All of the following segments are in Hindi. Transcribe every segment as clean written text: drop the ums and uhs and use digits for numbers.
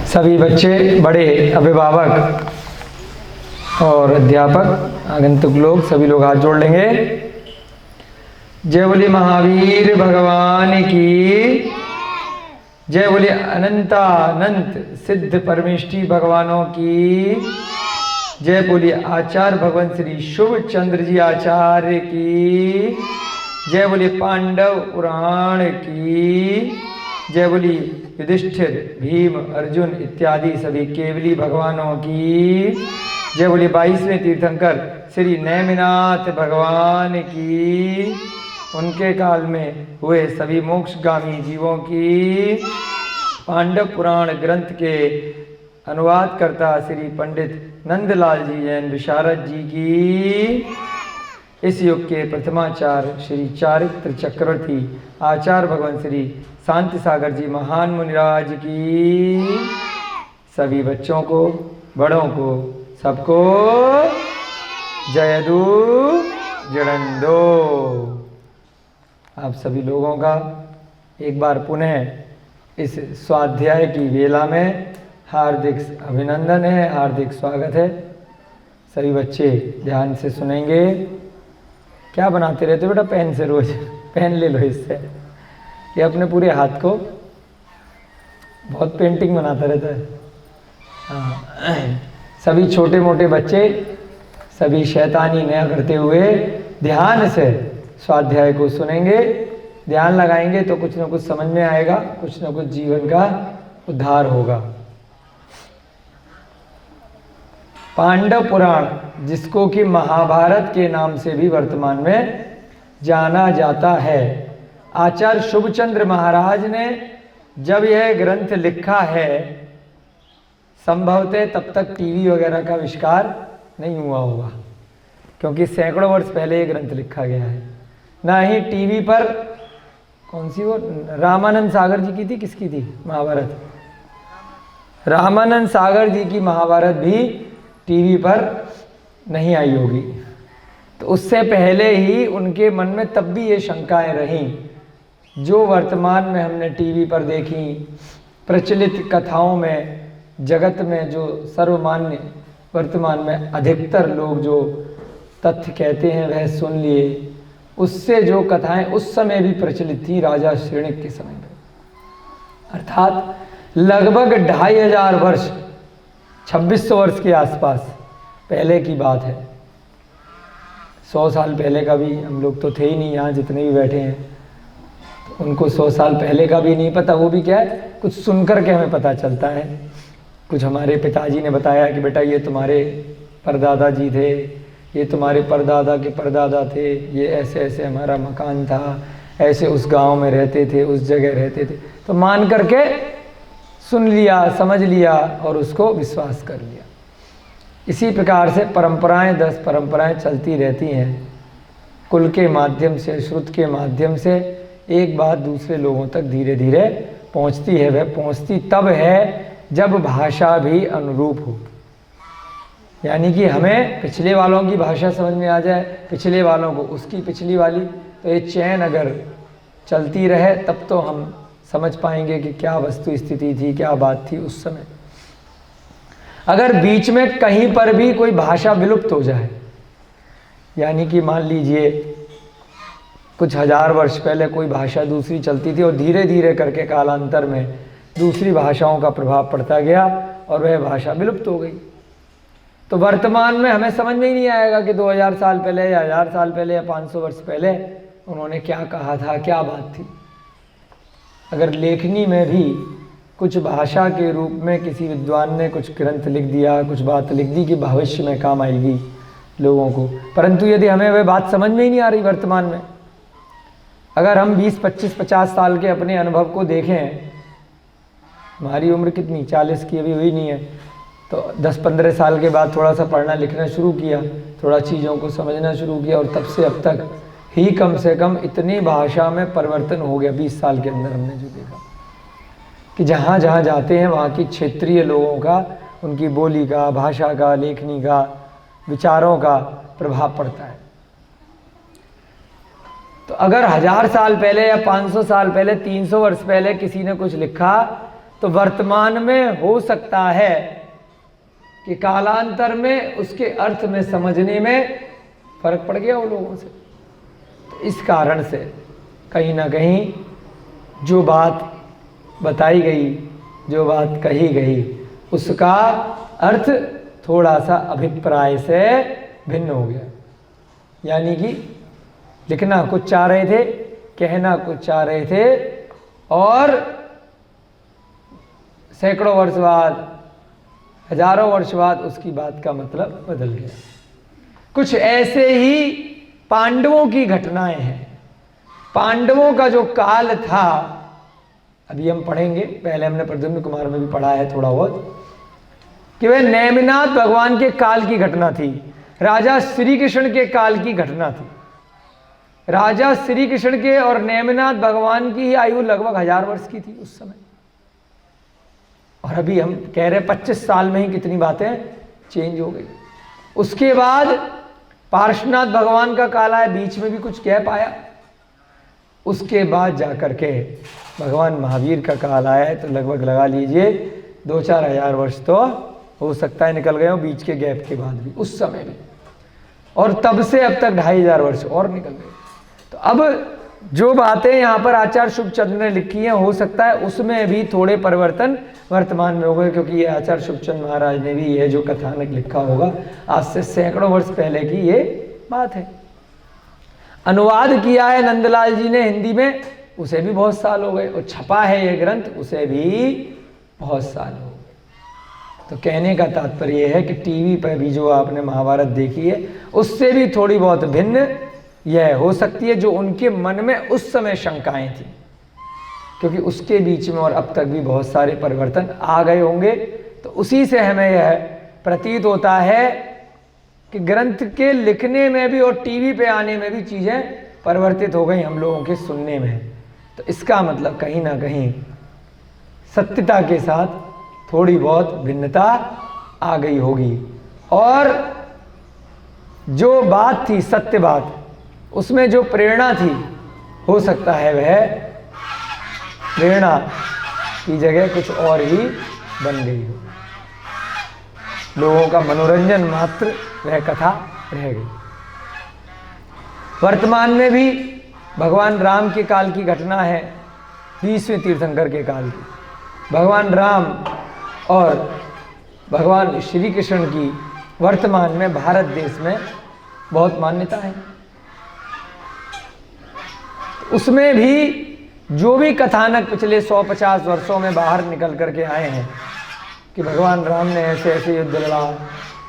सभी बच्चे, बड़े, अभिभावक और अध्यापक, आगंतुक लोग, सभी लोग हाथ जोड़ लेंगे। जय बोले महावीर भगवान की जय, बोले अनंतानंत सिद्ध परमेष्टि भगवानों की जय, बोले आचार्य भगवान श्री शुभ चंद्र जी आचार्य की जय, बोले पांडव पुराण की जय, बोली युधिष्ठिर, भीम, अर्जुन इत्यादि सभी केवली भगवानों की जय, बोली 22वें तीर्थंकर श्री नेमिनाथ भगवान की, उनके काल में हुए सभी मोक्षगामी जीवों की, पांडव पुराण ग्रंथ के अनुवाद करता श्री पंडित नंदलाल जी जैन विशारद जी की, इस युग के प्रथमाचार्य श्री चारित्र चक्रवर्ती आचार्य भगवान श्री शांति सागर जी महान मुनिराज की, सभी बच्चों को, बड़ों को, सबको जयदू जड़ंदो। आप सभी लोगों का एक बार पुनः इस स्वाध्याय की वेला में हार्दिक अभिनंदन है, हार्दिक स्वागत है। सभी बच्चे ध्यान से सुनेंगे। क्या बनाते रहते हो बेटा पेन से? रोज पेन ले लो इससे। ये अपने पूरे हाथ को बहुत पेंटिंग बनाता रहता है। हाँ, सभी छोटे मोटे बच्चे, सभी शैतानी नया करते हुए ध्यान से स्वाध्याय को सुनेंगे, ध्यान लगाएंगे तो कुछ न कुछ समझ में आएगा, कुछ न कुछ जीवन का उद्धार होगा। पांडव पुराण, जिसको कि महाभारत के नाम से भी वर्तमान में जाना जाता है, आचार्य शुभचंद्र महाराज ने जब यह ग्रंथ लिखा है, संभवतः तब तक टीवी वगैरह का आविष्कार नहीं हुआ होगा, क्योंकि सैकड़ों वर्ष पहले यह ग्रंथ लिखा गया है। ना ही टीवी पर, कौन सी वो रामानंद सागर जी की थी, किसकी थी महाभारत? रामानंद सागर जी की महाभारत भी टीवी पर नहीं आई होगी। तो उससे पहले ही उनके मन में तब भी ये शंकाएं रहीं जो वर्तमान में हमने टीवी पर देखी, प्रचलित कथाओं में, जगत में जो सर्वमान्य वर्तमान में अधिकतर लोग जो तथ्य कहते हैं वह सुन लिए। उससे जो कथाएं उस समय भी प्रचलित थी, राजा श्रेणिक के समय में, अर्थात लगभग 2500 वर्ष, 2600 वर्ष के आसपास पहले की बात है। 100 साल पहले का भी हम लोग तो थे ही नहीं, यहाँ जितने भी बैठे हैं, तो उनको 100 साल पहले का भी नहीं पता। वो भी क्या है, कुछ सुनकर के हमें पता चलता है। कुछ हमारे पिताजी ने बताया कि बेटा ये तुम्हारे परदादा जी थे, ये तुम्हारे परदादा के परदादा थे, ये ऐसे ऐसे हमारा मकान था, ऐसे उस गांव में रहते थे, उस जगह रहते थे। तो मान करके सुन लिया, समझ लिया और उसको विश्वास कर लिया। इसी प्रकार से परंपराएं, 10 परंपराएं चलती रहती हैं। कुल के माध्यम से, श्रुत के माध्यम से एक बात दूसरे लोगों तक धीरे धीरे पहुंचती है। वह पहुंचती तब है जब भाषा भी अनुरूप हो, यानी कि हमें पिछले वालों की भाषा समझ में आ जाए, पिछले वालों को उसकी पिछली वाली। तो ये चैन अगर चलती रहे तब तो हम समझ पाएंगे कि क्या वस्तु स्थिति थी, क्या बात थी उस समय। अगर बीच में कहीं पर भी कोई भाषा विलुप्त हो जाए, यानी कि मान लीजिए कुछ 1000 वर्ष पहले कोई भाषा दूसरी चलती थी और धीरे धीरे करके कालांतर में दूसरी भाषाओं का प्रभाव पड़ता गया और वह भाषा विलुप्त हो गई, तो वर्तमान में हमें समझ में ही नहीं आएगा कि 2000 साल पहले या 1000 साल पहले या 500 वर्ष पहले उन्होंने क्या कहा था, क्या बात थी। अगर लेखनी में भी कुछ भाषा के रूप में किसी विद्वान ने कुछ ग्रंथ लिख दिया, कुछ बात लिख दी कि भविष्य में काम आएगी लोगों को, परंतु यदि हमें वह बात समझ में ही नहीं आ रही वर्तमान में, अगर हम 20, 25, 50 साल के अपने अनुभव को देखें, हमारी उम्र कितनी, 40 की अभी हुई नहीं है, तो 10-15 साल के बाद थोड़ा सा पढ़ना लिखना शुरू किया, थोड़ा चीज़ों को समझना शुरू किया, और तब से अब तक ही कम से कम इतनी भाषा में परिवर्तन हो गया 20 साल के अंदर। हमने जो देखा कि जहाँ जहाँ जाते हैं वहाँ की क्षेत्रीय लोगों का, उनकी बोली का, भाषा का, लेखनी का, विचारों का प्रभाव पड़ता है। तो अगर 1000 साल पहले या 500 साल पहले, 300 वर्ष पहले किसी ने कुछ लिखा तो वर्तमान में हो सकता है कि कालांतर में उसके अर्थ में समझने में फर्क पड़ गया वो लोगों से। तो इस कारण से कहीं ना कहीं जो बात बताई गई, जो बात कही गई, उसका अर्थ थोड़ा सा अभिप्राय से भिन्न हो गया। यानी कि लिखना कुछ चाह रहे थे, कहना कुछ चाह रहे थे, और सैकड़ों वर्ष बाद, हजारों वर्ष बाद उसकी बात का मतलब बदल गया। कुछ ऐसे ही पांडवों की घटनाएं हैं। पांडवों का जो काल था, अभी हम पढ़ेंगे, पहले हमने प्रद्युम्न कुमार में भी पढ़ा है थोड़ा बहुत, कि वह नेमिनाथ भगवान के काल की घटना थी, राजा श्री कृष्ण के काल की घटना थी। राजा श्री कृष्ण के और नेमिनाथ भगवान की ही आयु लगभग 1000 वर्ष की थी उस समय। और अभी हम कह रहे 25 साल में ही कितनी बातें चेंज हो गई। उसके बाद पार्श्वनाथ भगवान का काल आया, बीच में भी कुछ गैप आया। उसके बाद जाकर के भगवान महावीर का काल आया है, तो लगभग लगा लीजिए 2-4 हजार वर्ष तो हो सकता है निकल गए हो बीच के गैप के बाद भी, उस समय भी। और तब से अब तक 2500 वर्ष और निकल गए। तो अब जो बातें यहाँ पर आचार्य शुभचंद्र ने लिखी हैं, हो सकता है उसमें भी थोड़े परिवर्तन वर्तमान में हो गए, क्योंकि ये आचार्य शुभचंद्र महाराज ने भी ये जो कथानक लिखा होगा आज से सैकड़ों वर्ष पहले की ये बात है। अनुवाद किया है नंदलाल जी ने हिंदी में, उसे भी बहुत साल हो गए, और छपा है ये ग्रंथ, उसे भी बहुत साल हो गए। तो कहने का तात्पर्य यह है कि टीवी पर भी जो आपने महाभारत देखी है, उससे भी थोड़ी बहुत भिन्न यह हो सकती है, जो उनके मन में उस समय शंकाएं थी, क्योंकि उसके बीच में और अब तक भी बहुत सारे परिवर्तन आ गए होंगे। तो उसी से हमें यह प्रतीत होता है कि ग्रंथ के लिखने में भी और टीवी पे आने में भी चीज़ें परिवर्तित हो गई हम लोगों के सुनने में। तो इसका मतलब कहीं ना कहीं सत्यता के साथ थोड़ी बहुत भिन्नता आ गई होगी। और जो बात थी सत्य बात, उसमें जो प्रेरणा थी, हो सकता है वह प्रेरणा की जगह कुछ और ही बन गई हो। लोगों का मनोरंजन मात्र वह कथा रह गई। वर्तमान में भी भगवान राम के काल की घटना है, 20वें तीर्थंकर के काल की। भगवान राम और भगवान श्री कृष्ण की वर्तमान में भारत देश में बहुत मान्यता है। उसमें भी जो भी कथानक पिछले 150 वर्षों में बाहर निकल करके आए हैं कि भगवान राम ने ऐसे ऐसे युद्ध लड़ा,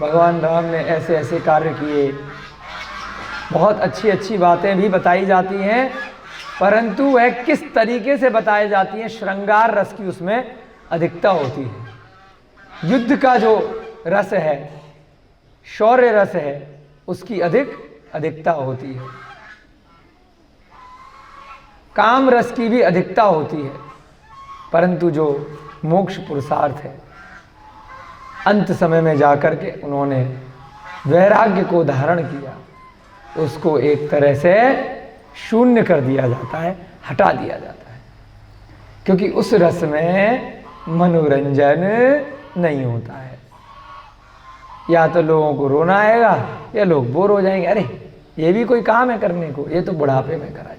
भगवान राम ने ऐसे ऐसे कार्य किए, बहुत अच्छी अच्छी बातें भी बताई जाती हैं, परंतु वह किस तरीके से बताई जाती हैं, श्रृंगार रस की उसमें अधिकता होती है। युद्ध का जो रस है, शौर्य रस है, उसकी अधिकता होती है। काम रस की भी अधिकता होती है, परंतु जो मोक्ष पुरुषार्थ है, अंत समय में जाकर के उन्होंने वैराग्य को धारण किया, उसको एक तरह से शून्य कर दिया जाता है, हटा दिया जाता है, क्योंकि उस रस में मनोरंजन नहीं होता है। या तो लोगों को रोना आएगा या लोग बोर हो जाएंगे, अरे ये भी कोई काम है करने को, ये तो बुढ़ापे में करा जाएगा,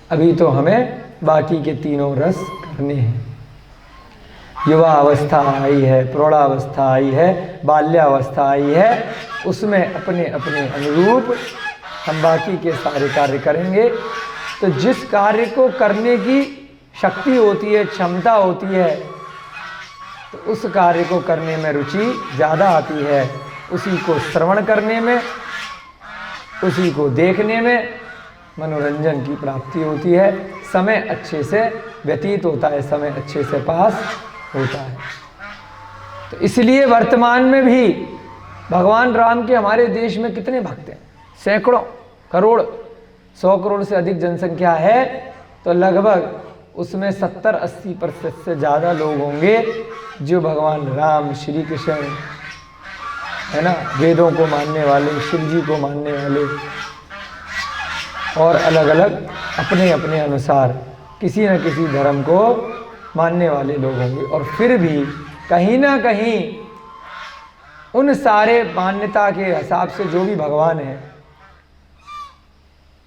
अभी तो हमें बाकी के तीनों रस करने हैं। युवा अवस्था आई है, प्रौढ़ावस्था आई है, बाल्यावस्था आई है, उसमें अपने अपने अनुरूप हम बाकी के सारे कार्य करेंगे। तो जिस कार्य को करने की शक्ति होती है, क्षमता होती है, तो उस कार्य को करने में रुचि ज़्यादा आती है, उसी को श्रवण करने में, उसी को देखने में मनोरंजन की प्राप्ति होती है, समय अच्छे से व्यतीत होता है, समय अच्छे से पास होता है। तो इसलिए वर्तमान में भी भगवान राम के हमारे देश में कितने भक्त हैं? सैकड़ों, करोड़, 100 करोड़ से अधिक जनसंख्या है, तो लगभग उसमें 70-80% से ज़्यादा लोग होंगे जो भगवान राम, श्री कृष्ण, है ना, वेदों को मानने वाले, शिव जी को मानने वाले, और अलग अलग अपने अपने अनुसार किसी न किसी धर्म को मानने वाले लोग होंगे। और फिर भी कहीं ना कहीं उन सारे मान्यता के हिसाब से जो भी भगवान है,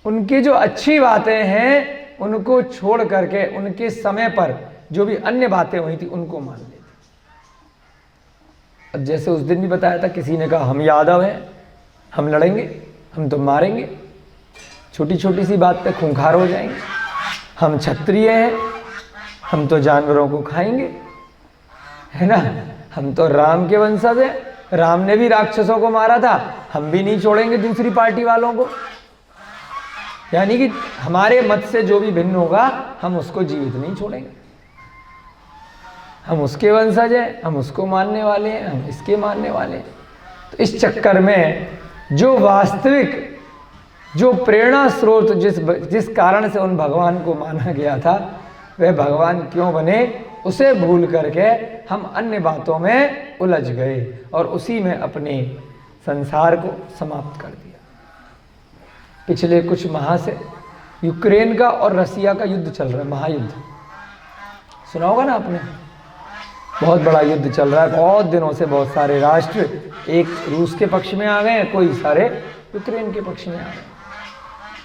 उनकी जो अच्छी बातें हैं उनको छोड़ करके उनके समय पर जो भी अन्य बातें हुई थी उनको मान लेते। अब जैसे उस दिन भी बताया था, किसी ने कहा हम यादव हैं, हम लड़ेंगे, हम तो मारेंगे, छोटी छोटी सी बात पे खूंखार हो जाएंगे, हम क्षत्रिय हैं, हम तो जानवरों को खाएंगे, है ना, हम तो राम के वंशज हैं, राम ने भी राक्षसों को मारा था, हम भी नहीं छोड़ेंगे दूसरी पार्टी वालों को। यानी कि हमारे मत से जो भी भिन्न होगा हम उसको जीवित नहीं छोड़ेंगे, हम उसके वंशज हैं, हम उसको मानने वाले हैं, हम इसके मानने वाले हैं। तो इस चक्कर में जो वास्तविक जो प्रेरणा स्रोत जिस कारण से उन भगवान को माना गया था वह भगवान क्यों बने, उसे भूल करके हम अन्य बातों में उलझ गए और उसी में अपने संसार को समाप्त कर दिया। पिछले कुछ माह से यूक्रेन का और रसिया का युद्ध चल रहा है, महायुद्ध सुना होगा ना आपने, बहुत बड़ा युद्ध चल रहा है। बहुत दिनों से बहुत सारे राष्ट्र एक रूस के पक्ष में आ गए हैं, कोई सारे यूक्रेन के पक्ष में आ गए।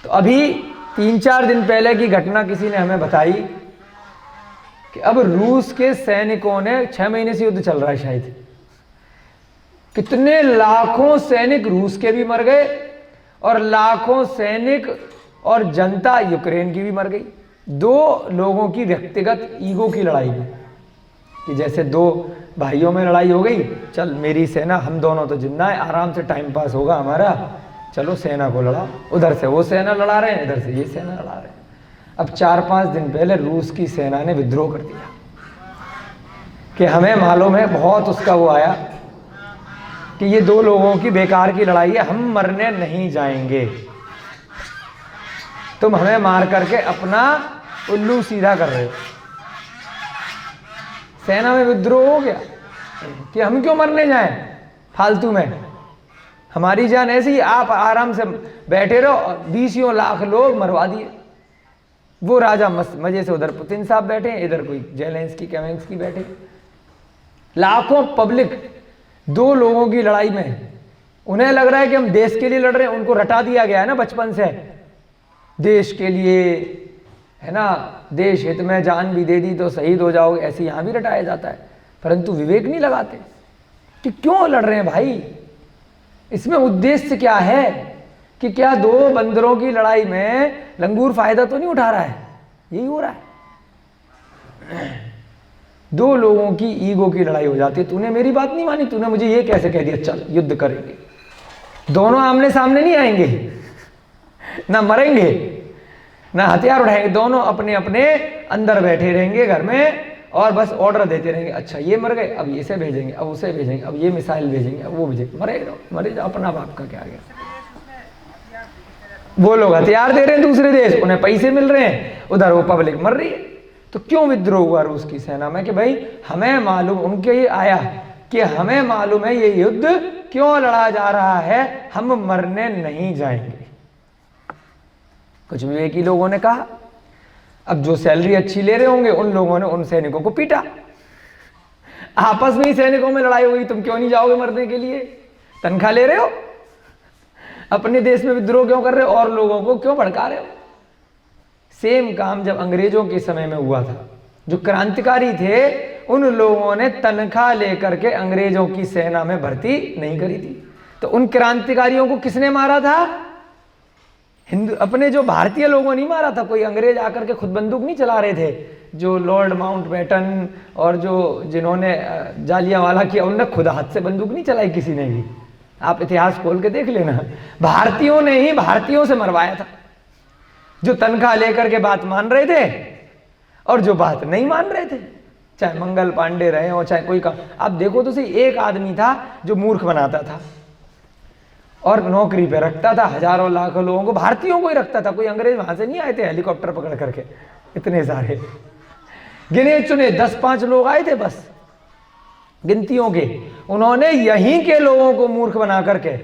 तो अभी 3-4 दिन पहले की घटना किसी ने हमें बताई कि अब रूस के सैनिकों ने 6 महीने से युद्ध चल रहा है शायद, कितने लाखों सैनिक रूस के भी मर गए और लाखों सैनिक और जनता यूक्रेन की भी मर गई। 2 लोगों की व्यक्तिगत ईगो की लड़ाई में, कि जैसे 2 भाइयों में लड़ाई हो गई, चल मेरी सेना, हम दोनों तो जिंदा है, आराम से टाइम पास होगा हमारा, चलो सेना को लड़ाओ। उधर से वो सेना लड़ा रहे हैं, इधर से ये सेना लड़ा रहे हैं। अब 4-5 दिन पहले रूस की सेना ने विद्रोह कर दिया कि हमें मालूम है, बहुत उसका वो आया कि ये 2 लोगों की बेकार की लड़ाई है, हम मरने नहीं जाएंगे, तुम हमें मार करके अपना उल्लू सीधा कर रहे हो। सेना में विद्रोह हो गया कि हम क्यों मरने जाएं फालतू में, हमारी जान ऐसी ही, आप आराम से बैठे रहो। 20 लाख लोग मरवा दिए। वो राजा मजे से उधर पुतिन साहब बैठे, इधर कोई जेलेंस्की केमेंस्की बैठे, लाखों पब्लिक 2 लोगों की लड़ाई में। उन्हें लग रहा है कि हम देश के लिए लड़ रहे हैं, उनको रटा दिया गया है ना बचपन से, देश के लिए, है ना, देश हित में जान भी दे दी तो शहीद हो जाओगे, ऐसे यहां भी रटाया जाता है। परंतु विवेक नहीं लगाते कि क्यों लड़ रहे हैं भाई, इसमें उद्देश्य क्या है, कि क्या 2 बंदरों की लड़ाई में लंगूर फायदा तो नहीं उठा रहा है, यही हो रहा है। 2 लोगों की ईगो की लड़ाई हो जाती है, तूने मेरी बात नहीं मानी, तूने मुझे ये कैसे कह दिया, चल युद्ध करेंगे। दोनों आमने सामने नहीं आएंगे, ना मरेंगे ना हथियार उठाएंगे, दोनों अपने अपने अंदर बैठे रहेंगे घर में और बस ऑर्डर देते रहेंगे, अच्छा ये मर गए, अब इसे भेजेंगे, अब उसे भेजेंगे, अब ये मिसाइल भेजेंगे, अब वो भेजेंगे, मरे जाओ, अपना बाप का क्या गया। वो लोग हथियार दे रहे हैं दूसरे देश, उन्हें पैसे मिल रहे हैं, उधर वो पब्लिक मर रही है। तो क्यों विद्रोह हुआ रूस की सेना में, कि भाई हमें मालूम, उनके ये आया कि हमें मालूम है ये युद्ध क्यों लड़ा जा रहा है, हम मरने नहीं जाएंगे। कुछ विवेकी लोगों ने कहा, अब जो सैलरी अच्छी ले रहे होंगे उन लोगों ने उन सैनिकों को पीटा, आपस में ही सैनिकों में लड़ाई हुई, तुम क्यों नहीं जाओगे मरने के लिए, तनख्वाह ले रहे हो, अपने देश में विद्रोह क्यों कर रहे हो और लोगों को क्यों भड़का रहे हो। सेम काम जब अंग्रेजों के समय में हुआ था, जो क्रांतिकारी थे उन लोगों ने तनख्वाह लेकर के अंग्रेजों की सेना में भर्ती नहीं करी थी। तो उन क्रांतिकारियों को किसने मारा था, हिंदू, अपने जो भारतीय लोगों ने मारा था। कोई अंग्रेज आकर के खुद बंदूक नहीं चला रहे थे, जो लॉर्ड माउंटबेटन और जिन्होंने जालियांवाला किया, उनने खुद हाथ से बंदूक नहीं चलाई किसी ने भी, आप इतिहास खोल के देख लेना। भारतीयों ने ही भारतीयों से मरवाया था, जो तनख्वाह लेकर के बात मान रहे थे और जो बात नहीं मान रहे थे, चाहे मंगल पांडे रहे हो चाहे कोई का। आप देखो तो सही, एक आदमी था जो मूर्ख बनाता था और नौकरी पे रखता था हजारों लाखों लोगों को, भारतीयों को ही रखता था। कोई अंग्रेज वहां से नहीं आए थे हेलीकॉप्टर पकड़ करके, इतने सारे गिने चुने 10-5 लोग आए थे बस गिनतियों के। उन्होंने यहीं के लोगों को मूर्ख बना करके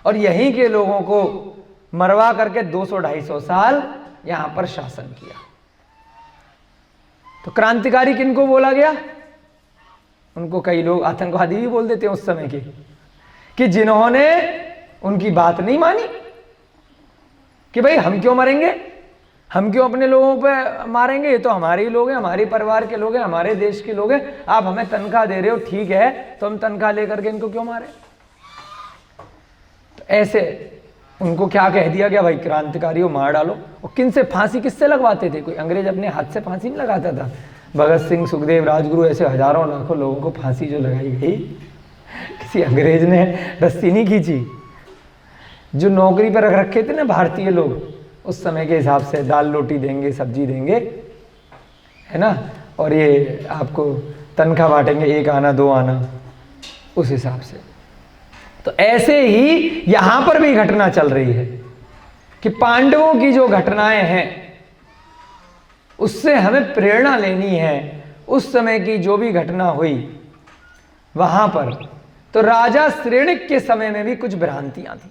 और यहीं के लोगों को मरवा करके 200-250 साल यहां पर शासन किया। तो क्रांतिकारी किनको बोला गया? उनको कई लोग आतंकवादी भी बोल देते हैं उस समय के, कि जिन्होंने उनकी बात नहीं मानी कि भाई हम क्यों मरेंगे, हम क्यों अपने लोगों पे मारेंगे, ये तो हमारे ही लोग हैं, हमारे परिवार के लोग हैं, हमारे देश के लोग हैं, आप हमें तनख्वाह दे रहे हो, ठीक है, तो हम तनख्वाह लेकर के इनको क्यों मारें? तो ऐसे उनको क्या कह दिया गया, भाई क्रांतिकारियों मार डालो। और किन से फांसी किससे लगवाते थे? कोई अंग्रेज अपने हाथ से फांसी नहीं लगाता था। भगत सिंह, सुखदेव, राजगुरु, ऐसे हजारों लाखों लोगों को फांसी जो लगाई गई, किसी अंग्रेज ने रस्सी नहीं खींची। जो नौकरी पर रख रखे थे ना भारतीय लोग, उस समय के हिसाब से दाल रोटी देंगे, सब्जी देंगे, है ना, और ये आपको तनख्वाह बांटेंगे, 1 आना 2 आना, उस हिसाब से। तो ऐसे ही यहां पर भी घटना चल रही है कि पांडवों की जो घटनाएं हैं उससे हमें प्रेरणा लेनी है। उस समय की जो भी घटना हुई वहां पर, तो राजा श्रेणिक के समय में भी कुछ भ्रांतियां थी,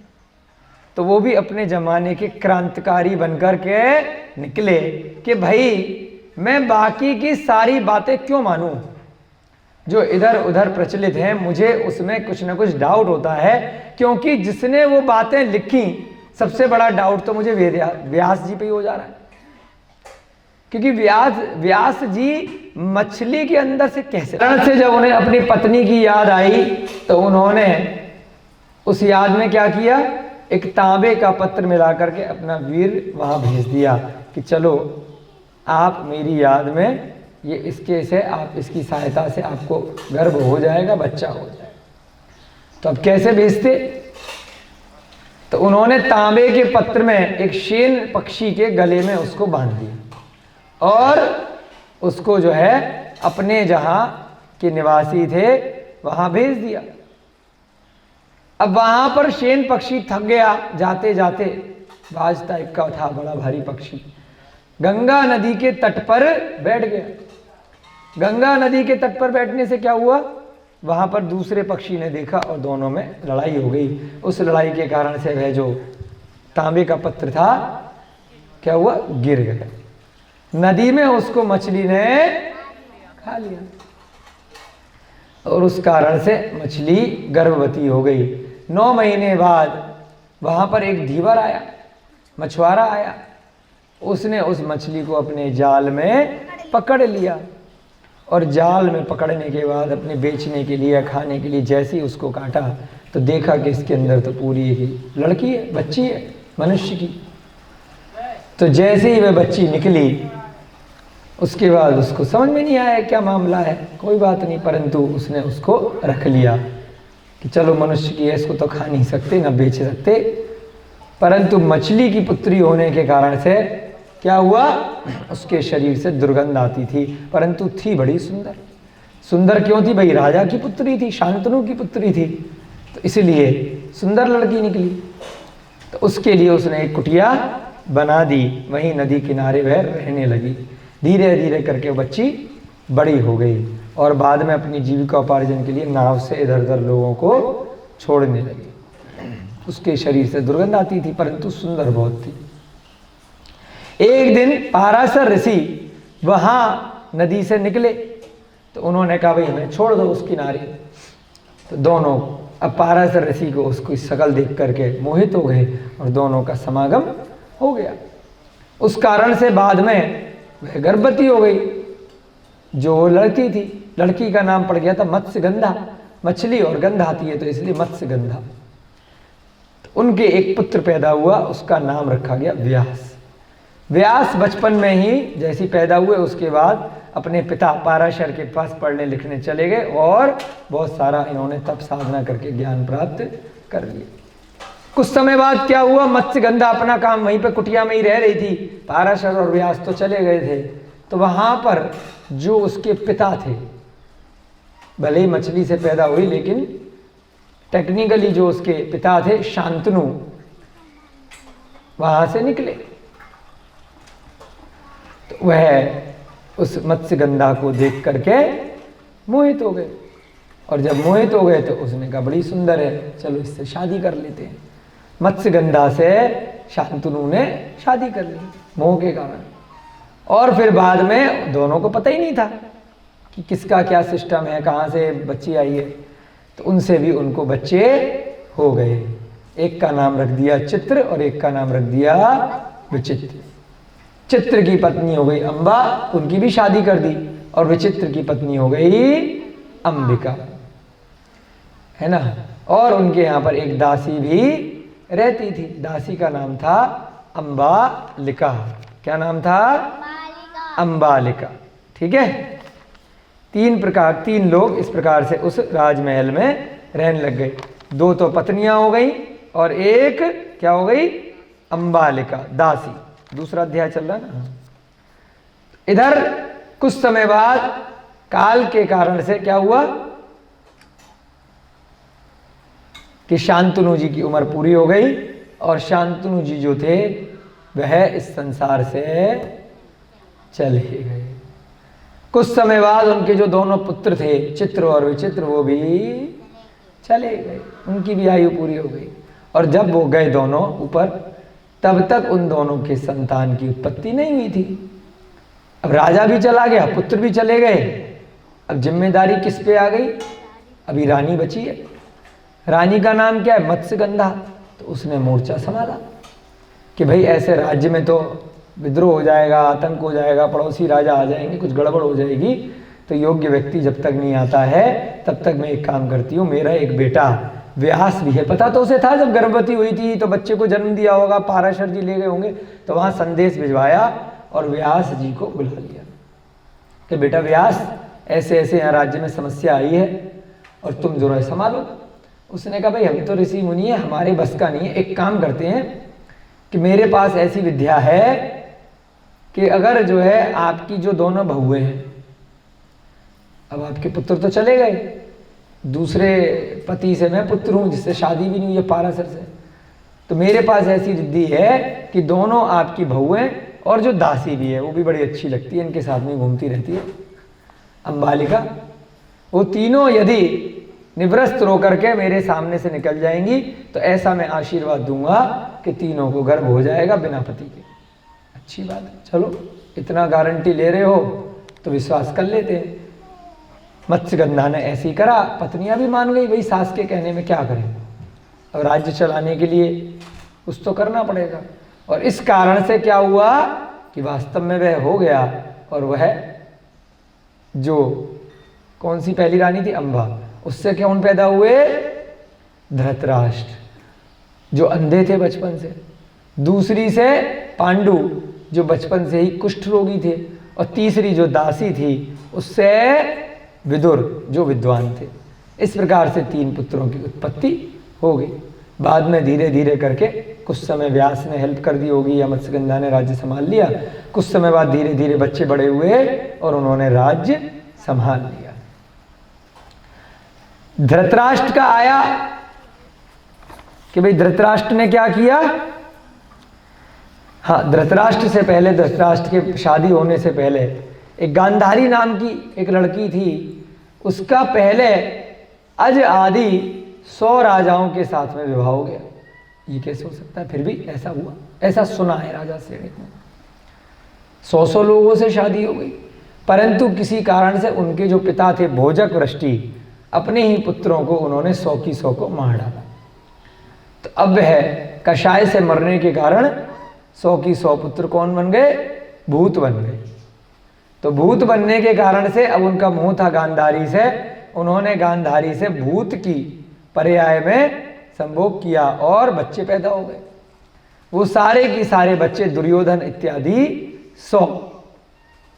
तो वो भी अपने जमाने के क्रांतिकारी बनकर के निकले कि भाई मैं बाकी की सारी बातें क्यों मानूं, जो इधर उधर प्रचलित हैं, मुझे उसमें कुछ ना कुछ डाउट होता है, क्योंकि जिसने वो बातें लिखी, सबसे बड़ा डाउट तो मुझे व्यास जी पे ही हो जा रहा है, क्योंकि व्यास जी मछली के अंदर से कैसे से जब उन्हें अपनी पत्नी की याद आई, तो उन्होंने उस याद में क्या किया, एक तांबे का पत्र मिला करके अपना वीर वहां भेज दिया कि चलो आप मेरी याद में ये इसके से आप इसकी सहायता से आपको गर्भ हो जाएगा, बच्चा हो जाएगा। तो अब कैसे भेजते? तो उन्होंने तांबे के पत्र में एक शेन पक्षी के गले में उसको बांध दिया और उसको जो है अपने जहां के निवासी थे वहां भेज दिया। अब वहां पर शेन पक्षी थक गया, जाते जाते, बाज टाइप का था, बड़ा भारी पक्षी, गंगा नदी के तट पर बैठ गया। गंगा नदी के तट पर बैठने से क्या हुआ, वहां पर दूसरे पक्षी ने देखा और दोनों में लड़ाई हो गई। उस लड़ाई के कारण से वह जो तांबे का पत्र था क्या हुआ, गिर गया नदी में, उसको मछली ने खा लिया और उस कारण से मछली गर्भवती हो गई। 9 महीने बाद वहां पर एक धीवर आया, मछुआरा आया, उसने उस मछली को अपने जाल में पकड़ लिया और जाल में पकड़ने के बाद अपने बेचने के लिए, खाने के लिए जैसे ही उसको काटा तो देखा कि इसके अंदर तो पूरी एक लड़की है, बच्ची है मनुष्य की। तो जैसे ही वह बच्ची निकली, उसके बाद उसको समझ में नहीं आया क्या मामला है, कोई बात नहीं, परंतु उसने उसको रख लिया कि चलो मनुष्य की है, इसको तो खा नहीं सकते, ना बेच सकते। परंतु मछली की पुत्री होने के कारण से क्या हुआ, उसके शरीर से दुर्गंध आती थी, परंतु थी बड़ी सुंदर। सुंदर क्यों थी भाई, राजा की पुत्री थी, शांतनु की पुत्री थी, तो इसलिए सुंदर लड़की निकली। तो उसके लिए उसने एक कुटिया बना दी, वहीं नदी किनारे वह रहने लगी। धीरे धीरे करके बच्ची बड़ी हो गई और बाद में अपनी जीविका उपार्जन के लिए नाव से इधर उधर लोगों को छोड़ने लगी। उसके शरीर से दुर्गंध आती थी, परंतु सुंदर बहुत थी। एक दिन पाराशर ऋषि वहां नदी से निकले, तो उन्होंने कहा भाई हमें छोड़ दो उस किनारे। तो दोनों, अब पाराशर ऋषि को उसकी शकल देख करके मोहित हो गए और दोनों का समागम हो गया। उस कारण से बाद में वह गर्भवती हो गई। जो लड़की थी, लड़की का नाम पड़ गया था मत्स्यगंधा, मछली और गंध आती है तो इसलिए मत्स्यगंधा। तो उनके एक पुत्र पैदा हुआ, उसका नाम रखा गया व्यास। व्यास बचपन में ही जैसी पैदा हुए उसके बाद अपने पिता पाराशर के पास पढ़ने लिखने चले गए और बहुत सारा इन्होंने तप साधना करके ज्ञान प्राप्त कर लिया। कुछ समय बाद क्या हुआ, मत्स्यगंधा अपना काम वहीं पे कुटिया में ही रह रही थी, पाराशर और व्यास तो चले गए थे। तो वहां पर जो उसके पिता थे, भले ही मछली से पैदा हुई लेकिन टेक्निकली जो उसके पिता थे शांतनु, वहां से निकले। तो वह उस मत्स्यगंधा को देख करके मोहित हो गए और जब मोहित हो गए तो उसने कहा बड़ी सुंदर है, चलो इससे शादी कर लेते हैं। मत्स्यगंधा से शांतनु ने शादी कर ली मोह के कारण। और फिर बाद में दोनों को पता ही नहीं था कि किसका क्या सिस्टम है, कहाँ से बच्ची आई है, तो उनसे भी उनको बच्चे हो गए। एक का नाम रख दिया चित्र और एक का नाम रख दिया विचित्र। चित्र की पत्नी हो गई अंबा, उनकी भी शादी कर दी, और विचित्र की पत्नी हो गई अंबिका, है ना। और उनके यहाँ पर एक दासी भी रहती थी, दासी का नाम था अंबालिका। क्या नाम था? अंबालिका। ठीक है, तीन लोग इस प्रकार से उस राजमहल में रहने लग गए। 2 तो पत्नियां हो गई और एक क्या हो गई? अंबालिका, दासी। दूसरा अध्याय चल रहा है ना। इधर कुछ समय बाद काल के कारण से क्या हुआ कि शांतनु जी की उम्र पूरी हो गई, और शांतनु जी जो थे वह इस संसार से चले गए। कुछ समय बाद उनके जो दोनों पुत्र थे, चित्र और विचित्र, वो भी चले गए, उनकी भी आयु पूरी हो गई। और जब वो गए दोनों ऊपर, तब तक उन दोनों के संतान की उत्पत्ति नहीं हुई थी। अब राजा भी चला गया, पुत्र भी चले गए, अब जिम्मेदारी किस पे आ गई? अभी रानी बची है। रानी का नाम क्या है? मत्स्यगंधा। तो उसने मोर्चा संभाला कि भाई ऐसे राज्य में तो विद्रोह हो जाएगा, आतंक हो जाएगा, पड़ोसी राजा आ जाएंगे, कुछ गड़बड़ हो जाएगी, तो योग्य व्यक्ति जब तक नहीं आता है तब तक मैं एक काम करती हूँ, मेरा एक बेटा व्यास भी है, पता तो उसे था जब गर्भवती हुई थी तो बच्चे को जन्म दिया होगा, पाराशर जी ले गए होंगे, तो वहाँ संदेश भिजवाया और व्यास जी को बुला लिया कि बेटा व्यास, ऐसे ऐसे यहाँ राज्य में समस्या आई है और तुम जो है संभालो। उसने कहा भाई हम तो ऋषि मुनि है, हमारे बस का नहीं है, एक काम करते हैं कि मेरे पास ऐसी विद्या है कि अगर जो है आपकी जो दोनों बहुएं हैं, अब आपके पुत्र तो चले गए, दूसरे पति से मैं पुत्र हूं जिससे शादी भी नहीं हुई है पाराशर से, तो मेरे पास ऐसी रिद्धि है कि दोनों आपकी बहुएं और जो दासी भी है वो भी बड़ी अच्छी लगती है, इनके साथ में घूमती रहती है अंबालिका, वो तीनों यदि निवृत्त होकर के मेरे सामने से निकल जाएंगी तो ऐसा मैं आशीर्वाद दूंगा कि तीनों को गर्भ हो जाएगा बिना पति के। अच्छी बात है, चलो इतना गारंटी ले रहे हो तो विश्वास कर लेते हैं। मत्स्यगंधा ने ऐसे ही करा, पत्नियां भी मान गई, भाई सास के कहने में क्या करें, अब राज्य चलाने के लिए कुछ तो करना पड़ेगा। और इस कारण से क्या हुआ कि वास्तव में वह हो गया, और वह जो कौन सी पहली रानी थी अंबा, उससे कौन पैदा हुए? धृतराष्ट्र जो अंधे थे बचपन से, दूसरी से पांडु जो बचपन से ही कुष्ठ रोगी थे, और तीसरी जो दासी थी उससे विदुर जो विद्वान थे। इस प्रकार से 3 पुत्रों की उत्पत्ति हो गई। बाद में धीरे धीरे करके कुछ समय व्यास ने हेल्प कर दी होगी या मत्स्यगंधा ने राज्य संभाल लिया, कुछ समय बाद धीरे धीरे बच्चे बड़े हुए और उन्होंने राज्य संभाल लिया। धृतराष्ट्र का आया कि भाई धृतराष्ट्र ने क्या किया। हाँ, धृतराष्ट्र से पहले, धृतराष्ट्र के शादी होने से पहले एक गांधारी नाम की एक लड़की थी, उसका पहले अज आदि 100 राजाओं के साथ में विवाह हो गया। ये कैसे हो सकता है? फिर भी ऐसा हुआ, ऐसा सुना है राजा श्रेणिक ने। 100 लोगों से शादी हो गई, परंतु किसी कारण से उनके जो पिता थे भोजक वृष्टि, अपने ही पुत्रों को उन्होंने 100 की 100 को मार डाला। तो अब वह कषाय से मरने के कारण 100 की 100 पुत्र कौन बन गए? भूत बन गए। तो भूत बनने के कारण से अब उनका मोह था गांधारी से, उन्होंने गांधारी से भूत की पर्याय में संभोग किया और बच्चे पैदा हो गए। वो सारे की सारे बच्चे दुर्योधन इत्यादि 100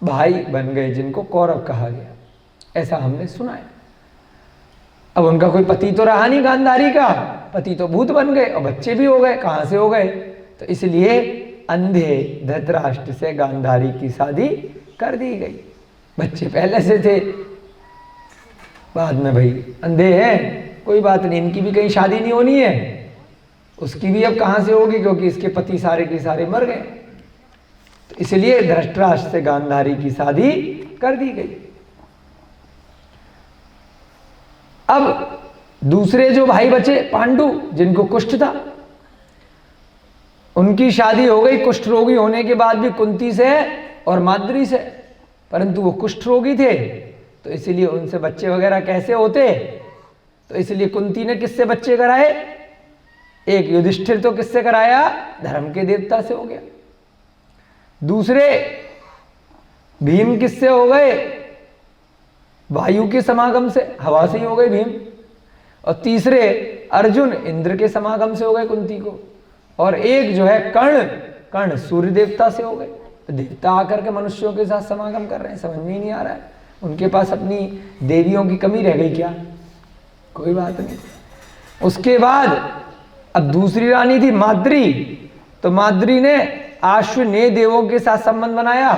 भाई बन गए, जिनको कौरव कहा गया, ऐसा हमने सुना है। अब उनका कोई पति तो रहा नहीं, गांधारी का पति तो भूत बन गए और बच्चे भी हो गए। कहाँ से हो गए? तो इसलिए अंधे धृतराष्ट्र से गांधारी की शादी कर दी गई। बच्चे पहले से थे, बाद में भाई अंधे हैं, कोई बात नहीं, इनकी भी कहीं शादी नहीं होनी है, उसकी भी अब कहाँ से होगी, क्योंकि इसके पति सारे के सारे मर गए। तो इसलिए धृतराष्ट्र से गांधारी की शादी कर दी गई। अब दूसरे जो भाई बचे पांडु, जिनको कुष्ठ था, उनकी शादी हो गई। कुष्ठ रोगी होने के बाद भी कुंती से और माद्री से, परंतु वो कुष्ठ रोगी थे, तो इसलिए उनसे बच्चे वगैरह कैसे होते। तो इसलिए कुंती ने किससे बच्चे कराए? एक युधिष्ठिर तो किससे कराया? धर्म के देवता से हो गया। दूसरे भीम किससे हो गए? वायु के समागम से, हवा से ही हो गए भीम। और तीसरे अर्जुन इंद्र के समागम से हो गए कुंती को। और एक जो है कर्ण सूर्य देवता से हो गए। तो देवता आकर के मनुष्यों के साथ समागम कर रहे हैं, समझ में ही नहीं आ रहा है। उनके पास अपनी देवियों की कमी रह गई क्या? कोई बात नहीं। उसके बाद अब दूसरी रानी थी माद्री, तो माद्री ने आश्वनेय देवों के साथ संबंध बनाया,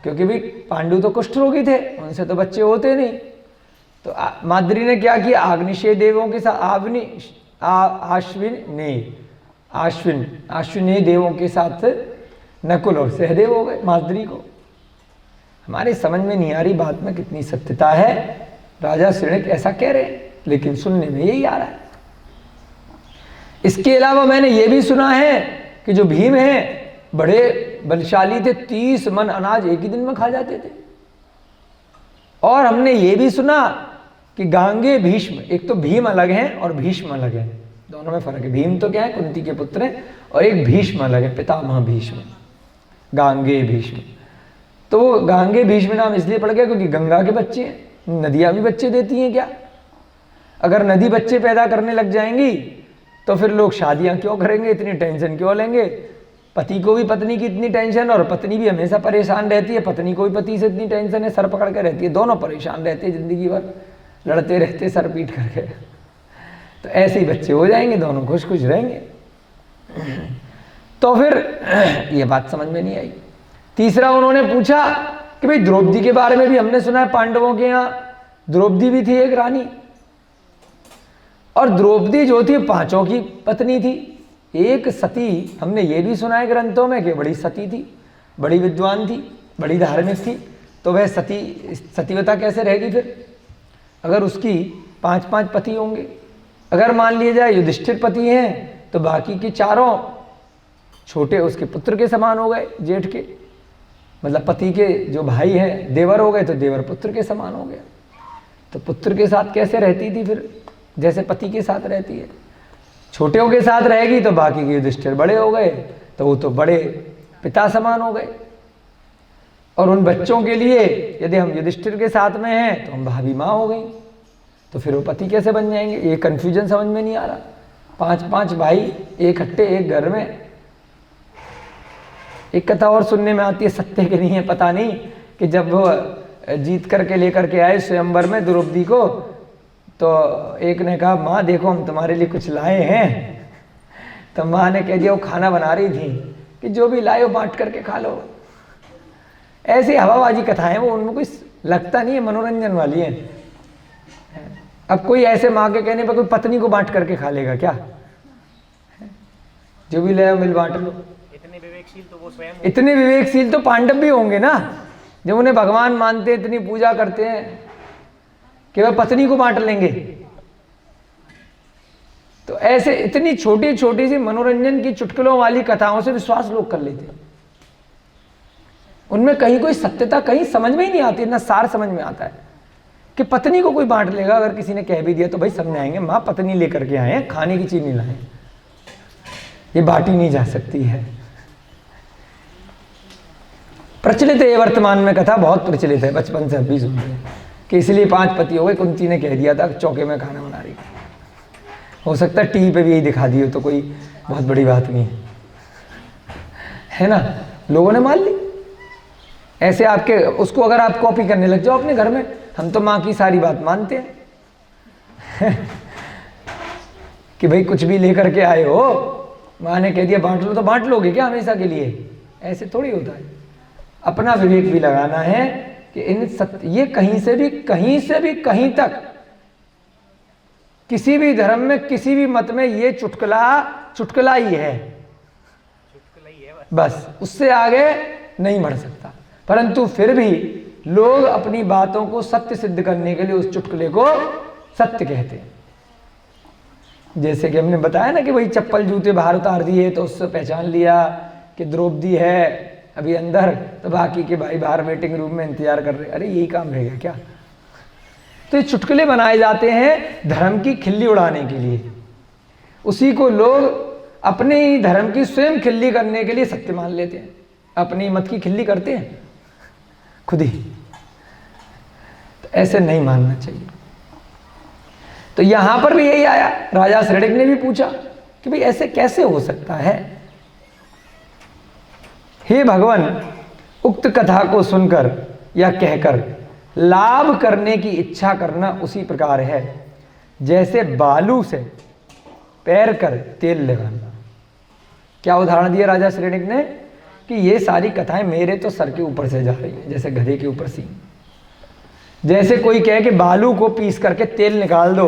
क्योंकि भाई पांडु तो कुष्ठ रोगी थे, उनसे तो बच्चे होते नहीं। तो माद्री ने क्या किया? अग्निशेय देवों के साथ आश्विनेय देवों के साथ नकुल और सहदेव हो गए माद्री को। हमारे समझ में नहीं आ रही बात में कितनी सत्यता है। राजा श्रेणिक ऐसा कह रहे हैं, लेकिन सुनने में यही आ रहा है। इसके अलावा मैंने ये भी सुना है कि जो भीम है बड़े बलशाली थे, 30 मन अनाज एक ही दिन में खा जाते थे। और हमने ये भी सुना कि गांगे भीष्म, एक तो भीम अलग हैं और भीष्म अलग है, दोनों में फर्क है। भीम तो क्या है, कुंती के पुत्र हैं, और एक भीष्म अलग है, पितामह भीष्म, गांगे भीष्म। तो वो गांगे भीष्म नाम इसलिए पड़ गया क्योंकि गंगा के बच्चे हैं। नदियां भी बच्चे देती हैं क्या? अगर नदी बच्चे पैदा करने लग जाएंगी तो फिर लोग शादियां क्यों करेंगे, इतनी टेंशन क्यों लेंगे? पति को भी पत्नी की इतनी टेंशन, और पत्नी भी हमेशा परेशान रहती है, पत्नी को भी पति से इतनी टेंशन है, सर पकड़ के रहती है, दोनों परेशान रहते हैं, जिंदगी भर लड़ते रहते सर पीट करके। तो ऐसे ही बच्चे हो जाएंगे, दोनों खुश खुश रहेंगे। तो फिर ये बात समझ में नहीं आई। तीसरा उन्होंने पूछा कि भाई द्रौपदी के बारे में भी हमने सुना है, पांडवों के यहाँ द्रौपदी भी थी एक रानी, और द्रौपदी जो थी 5 की पत्नी थी। एक सती, हमने ये भी सुना है ग्रंथों में कि बड़ी सती थी, बड़ी विद्वान थी, बड़ी धार्मिक थी। तो वह सतीवता कैसे रहेगी फिर, अगर उसकी 5 पति होंगे? अगर मान लिया जाए युधिष्ठिर पति हैं, तो बाकी के 4 छोटे उसके पुत्र के समान हो गए, जेठ के, मतलब पति के जो भाई हैं देवर हो गए, तो देवर पुत्र के समान हो गया। तो पुत्र के साथ कैसे रहती थी फिर, जैसे पति के साथ रहती है। छोटेों के साथ रहेगी तो बाकी के युधिष्ठिर बड़े हो गए, तो वो तो बड़े पिता समान हो गए। और उन बच्चों के लिए यदि हम युधिष्ठिर के साथ में हैं तो हम भाभी माँ हो गई, तो फिर वो पति कैसे बन जाएंगे? ये कन्फ्यूजन समझ में नहीं आ रहा। 5 भाई एक हट्टे एक घर में। एक कथा और सुनने में आती है, सत्य की नहीं है पता नहीं, कि जब वो जीत करके लेकर के आए स्वयंवर में द्रौपदी को, तो एक ने कहा माँ देखो हम तुम्हारे लिए कुछ लाए हैं। तो माँ ने कह दिया, वो खाना बना रही थी कि जो भी लाए हो बांट करके खा लो। ऐसी हवाबाजी कथाएं, वो उनमें कुछ लगता नहीं है, मनोरंजन वाली है। अब कोई ऐसे माँ के कहने पर कोई पत्नी को बांट करके खा लेगा क्या? जो भी ले मिल बांट लो। इतने विवेकशील तो पांडव भी होंगे ना, जब उन्हें भगवान मानते, इतनी पूजा करते हैं कि वह पत्नी को बांट लेंगे। तो ऐसे इतनी छोटी छोटी सी मनोरंजन की चुटकुलों वाली कथाओं से विश्वास लोग कर लेते हैं। उनमें कहीं कोई सत्यता कहीं समझ में ही नहीं आती, ना सार समझ में आता है कि पत्नी को कोई बांट लेगा। अगर किसी ने कह भी दिया तो भाई समझाएंगे, माँ पत्नी लेकर के आए हैं, खाने की चीज नहीं लाए, ये बांटी नहीं जा सकती है। प्रचलित है वर्तमान में कथा, बहुत प्रचलित है, बचपन से अभी सुन रहे हैं कि इसलिए 5 पति हो गए। कुंती ने कह दिया था चौके में खाना बना रही। हो सकता है टीवी पे भी यही दिखा दी हो, तो कोई बहुत बड़ी बात नहीं है ना, लोगों ने मान ली। ऐसे आपके उसको अगर आप कॉपी करने लग जाओ अपने घर में, हम तो माँ की सारी बात मानते हैं कि भाई कुछ भी लेकर के आए हो, माँ ने कह दिया बांट लो, तो बांट लोगे क्या हमेशा के लिए? ऐसे थोड़ी होता है। अपना विवेक भी लगाना है कि इन ये कहीं से भी कहीं तक किसी भी धर्म में, किसी भी मत में ये चुटकुला ही है, बस उससे आगे नहीं बढ़ सकता। परंतु फिर भी लोग अपनी बातों को सत्य सिद्ध करने के लिए उस चुटकुले को सत्य कहते हैं। जैसे कि हमने बताया ना कि भाई चप्पल जूते बाहर उतार दिए तो उससे पहचान लिया कि द्रौपदी है, अभी अंदर, तो बाकी के भाई बाहर वेटिंग रूम में इंतजार कर रहे। अरे यही काम रह गया क्या? तो ये चुटकुले बनाए जाते हैं धर्म की खिल्ली उड़ाने के लिए। उसी को लोग अपने ही धर्म की स्वयं खिल्ली करने के लिए सत्य मान लेते हैं, अपनी मत की खिल्ली करते हैं खुद ही। तो ऐसे नहीं मानना चाहिए। तो यहां पर भी यही आया, राजा श्रेणिक ने भी पूछा कि भाई ऐसे कैसे हो सकता है? हे भगवान, उक्त कथा को सुनकर या कहकर लाभ करने की इच्छा करना उसी प्रकार है जैसे बालू से पैर कर तेल लगाना। क्या उदाहरण दिया राजा श्रेणिक ने कि ये सारी कथाएं मेरे तो सर के ऊपर से जा रही है, जैसे गधे के ऊपर सींग। जैसे कोई कहे कि बालू को पीस करके तेल निकाल दो,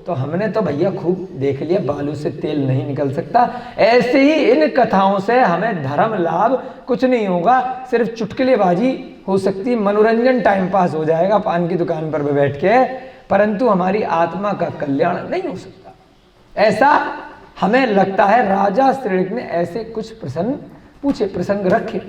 तो हमने तो भैया खूब देख लिया बालू से तेल नहीं निकल सकता। ऐसे ही इन कथाओं से हमें धर्म लाभ कुछ नहीं होगा, सिर्फ चुटकुलेबाजी हो सकती है, मनोरंजन टाइम पास हो जाएगा पान की दुकान पर बैठ के, परंतु हमारी आत्मा का कल्याण नहीं हो सकता। ऐसा हमें लगता है। राजा श्रेणिक ने ऐसे कुछ प्रसंग रखे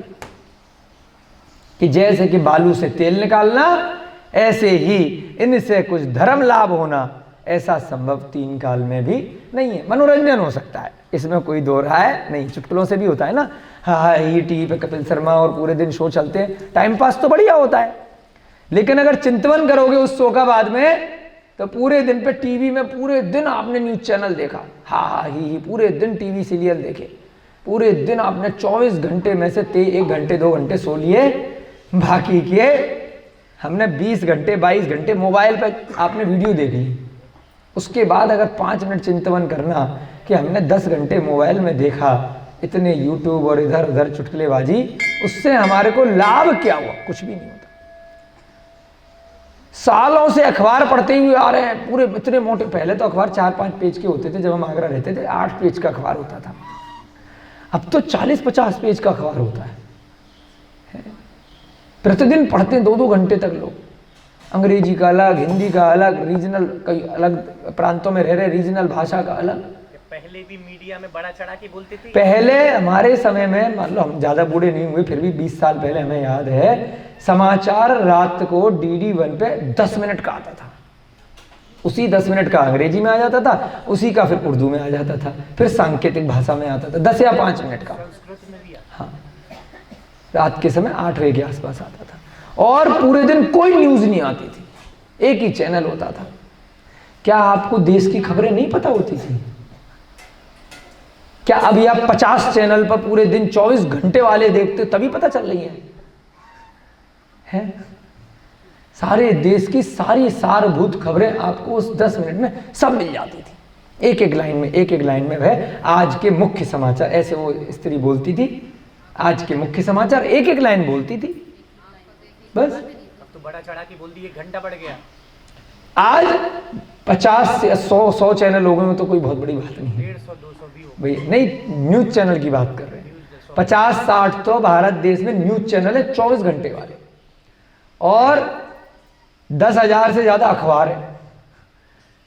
कि जैसे कि बालू से तेल निकालना, ऐसे ही इनसे कुछ धर्म लाभ होना ऐसा संभव तीन काल में भी नहीं है। मनोरंजन हो सकता है, इसमें कोई दो राय नहीं, चुटकुलों से भी होता है ना। हाँ, ये टीवी पे कपिल शर्मा और पूरे दिन शो चलते हैं, टाइम पास तो बढ़िया होता है, लेकिन अगर चिंतवन करोगे उस शो का बाद में, तो पूरे दिन पे टीवी में पूरे दिन आपने न्यूज चैनल देखा, हाँ ही पूरे दिन टीवी सीरियल देखे, पूरे दिन आपने 24 घंटे में से 1 घंटे 2 घंटे सो लिए, बाकी के हमने 20 घंटे 22 घंटे मोबाइल पे आपने वीडियो देख ली। उसके बाद अगर 5 मिनट चिंतवन करना कि हमने 10 घंटे मोबाइल में देखा इतने यूट्यूब और इधर उधर चुटकुलेबाजी, उससे हमारे को लाभ क्या हुआ? कुछ भी नहीं होता। सालों से अखबार पढ़ते हुए आ रहे हैं, पूरे इतने मोटे, पहले तो अखबार 4-5 पेज के होते थे, जब हम आगरा रहते थे 8 पेज का अखबार होता था, अब तो 40-50 पेज का अखबार होता है। प्रतिदिन पढ़ते हैं 2-2 घंटे तक लोग, अंग्रेजी का अलग, हिंदी का अलग, रीजनल, कई अलग प्रांतों में रह रहे रीजनल भाषा का अलग। पहले भी मीडिया में बड़ा चढ़ा के बोलते थे। पहले हमारे समय में, मान लो हम ज्यादा बूढ़े नहीं हुए, फिर भी 20 साल पहले हमें याद है, समाचार रात को DD1 पे 10 मिनट का आता था, उसी 10 मिनट का अंग्रेजी में आ जाता था, उसी का फिर उर्दू में आ जाता था, फिर सांकेतिक भाषा में आता था 10 या 5 मिनट का। हाँ, रात के समय 8 बजे के आसपास आता था, और पूरे दिन कोई न्यूज नहीं आती थी, एक ही चैनल होता था। क्या आपको देश की खबरें नहीं पता होती थी? क्या अभी आप 50 चैनल पर पूरे दिन 24 घंटे वाले देखते तभी पता चल रही है? सारे देश की सारी सारभूत खबरें आपको उस 10 मिनट में सब मिल जाती थी, एक एक लाइन में वह आज के मुख्य समाचार, ऐसे वो स्त्री बोलती थी, आज के मुख्य समाचार एक एक लाइन बोलती थी बस। अब तो बड़ा चढ़ा के बोल दिए, 1 घंटा बढ़ गया। आज 50 से 100 चैनल हो गए में तो कोई बहुत बड़ी बात नहीं है। 150-200 भी हो भाई नहीं, न्यूज चैनल की बात कर रहे हैं। 50-60 तो भारत देश में न्यूज चैनल है 24 घंटे वाले, और 10,000 से ज्यादा अखबार है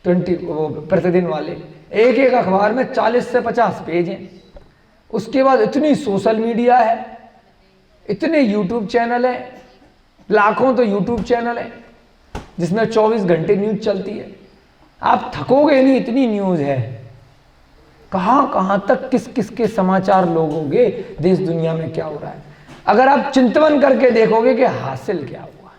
20 प्रतिदिन वाले। एक एक अखबार में 40 से 50 पेज हैं। उसके बाद इतनी सोशल मीडिया है, इतने यूट्यूब चैनल है, लाखों तो यूट्यूब चैनल है जिसमें 24 घंटे न्यूज चलती है। आप थकोगे नहीं, इतनी न्यूज है। कहां कहां तक किस किस के समाचार लोगोगे, देश दुनिया में क्या हो रहा है। अगर आप चिंतन करके देखोगे कि हासिल क्या हुआ,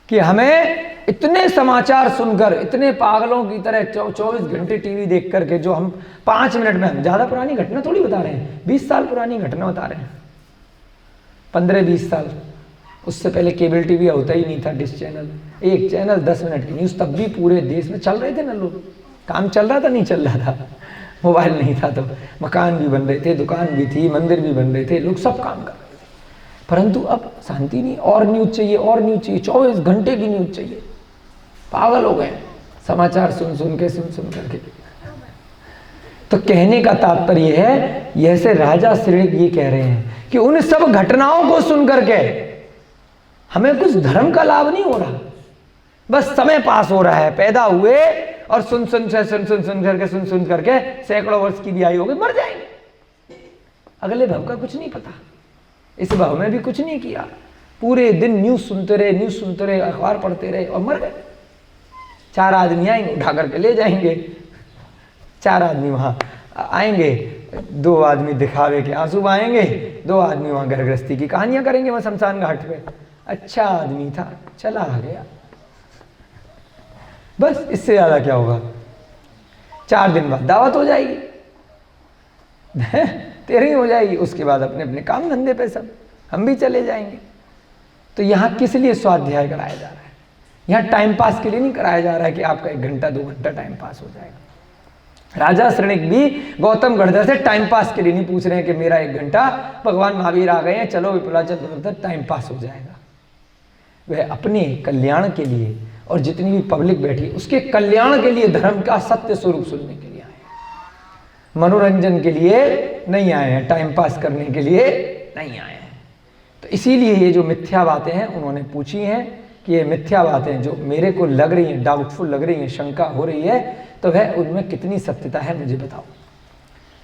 कि हमें इतने समाचार सुनकर, इतने पागलों की तरह 24 घंटे टीवी देख करके, जो हम 5 मिनट में, हम ज्यादा पुरानी घटना थोड़ी बता रहे हैं, 20 साल पुरानी घटना बता रहे हैं, 15-20 साल। उससे पहले केबल टीवी होता ही नहीं था, डिश चैनल, एक चैनल 10 मिनट की न्यूज, तब भी पूरे देश में चल रहे थे ना लोग, काम चल रहा था नहीं चल रहा था, मोबाइल नहीं था तो मकान भी बन रहे थे, दुकान भी थी, मंदिर भी बन रहे थे, लोग सब काम कर रहे थे। परंतु अब शांति नहीं, और न्यूज चाहिए, और न्यूज चाहिए, 24 घंटे की न्यूज चाहिए। पागल हो गए समाचार सुन सुन करके। तो कहने का तात्पर्य है, यह से राजा श्रेणिक ये कह रहे हैं कि उन सब घटनाओं को सुन करके हमें कुछ धर्म का लाभ नहीं हो रहा, बस समय पास हो रहा है। पैदा हुए और सुन करके सैकड़ों वर्ष की भी आयु हो गई, मर जाएंगे। अगले भव का कुछ नहीं पता, इस भव में भी कुछ नहीं किया, पूरे दिन न्यूज़ सुनते रहे, अखबार पढ़ते रहे और मर गए। 4 आदमी आएंगे उठा करके ले जाएंगे, 4 आदमी वहाँ आएंगे, 2 आदमी दिखावे के आंसू बहाएंगे, 2 आदमी वहाँ घर गृहस्थी की कहानियाँ करेंगे वहाँ शमशान घाट पे। अच्छा आदमी था, चला आ गया, बस इससे ज़्यादा क्या होगा। 4 दिन बाद दावत हो जाएगी, तेरी हो जाएगी, उसके बाद अपने अपने काम धंधे पे सब हम भी चले जाएंगे। तो यहाँ किस लिए स्वाध्याय कराया जा रहा है? यहाँ टाइम पास के लिए नहीं कराया जा रहा है कि आपका 1 घंटा 2 घंटा टाइम पास हो जाएगा। राजा श्रेणिक भी गौतम गढ़धर से टाइम पास के लिए नहीं पूछ रहे हैं कि मेरा 1 घंटा, भगवान महावीर आ गए हैं, चलो विपुलाचल टाइम पास हो जाएगा। वह अपने कल्याण के लिए और जितनी भी पब्लिक बैठी उसके कल्याण के लिए धर्म का सत्य स्वरूप सुनने के लिए आए हैं, मनोरंजन के लिए नहीं आए हैं, टाइम पास करने के लिए नहीं आए हैं। तो इसीलिए ये जो मिथ्या बातें हैं उन्होंने पूछी हैं कि ये मिथ्या बातें जो मेरे को लग रही हैं, डाउटफुल लग रही हैं, शंका हो रही है, तो वह उनमें कितनी सत्यता है मुझे बताओ।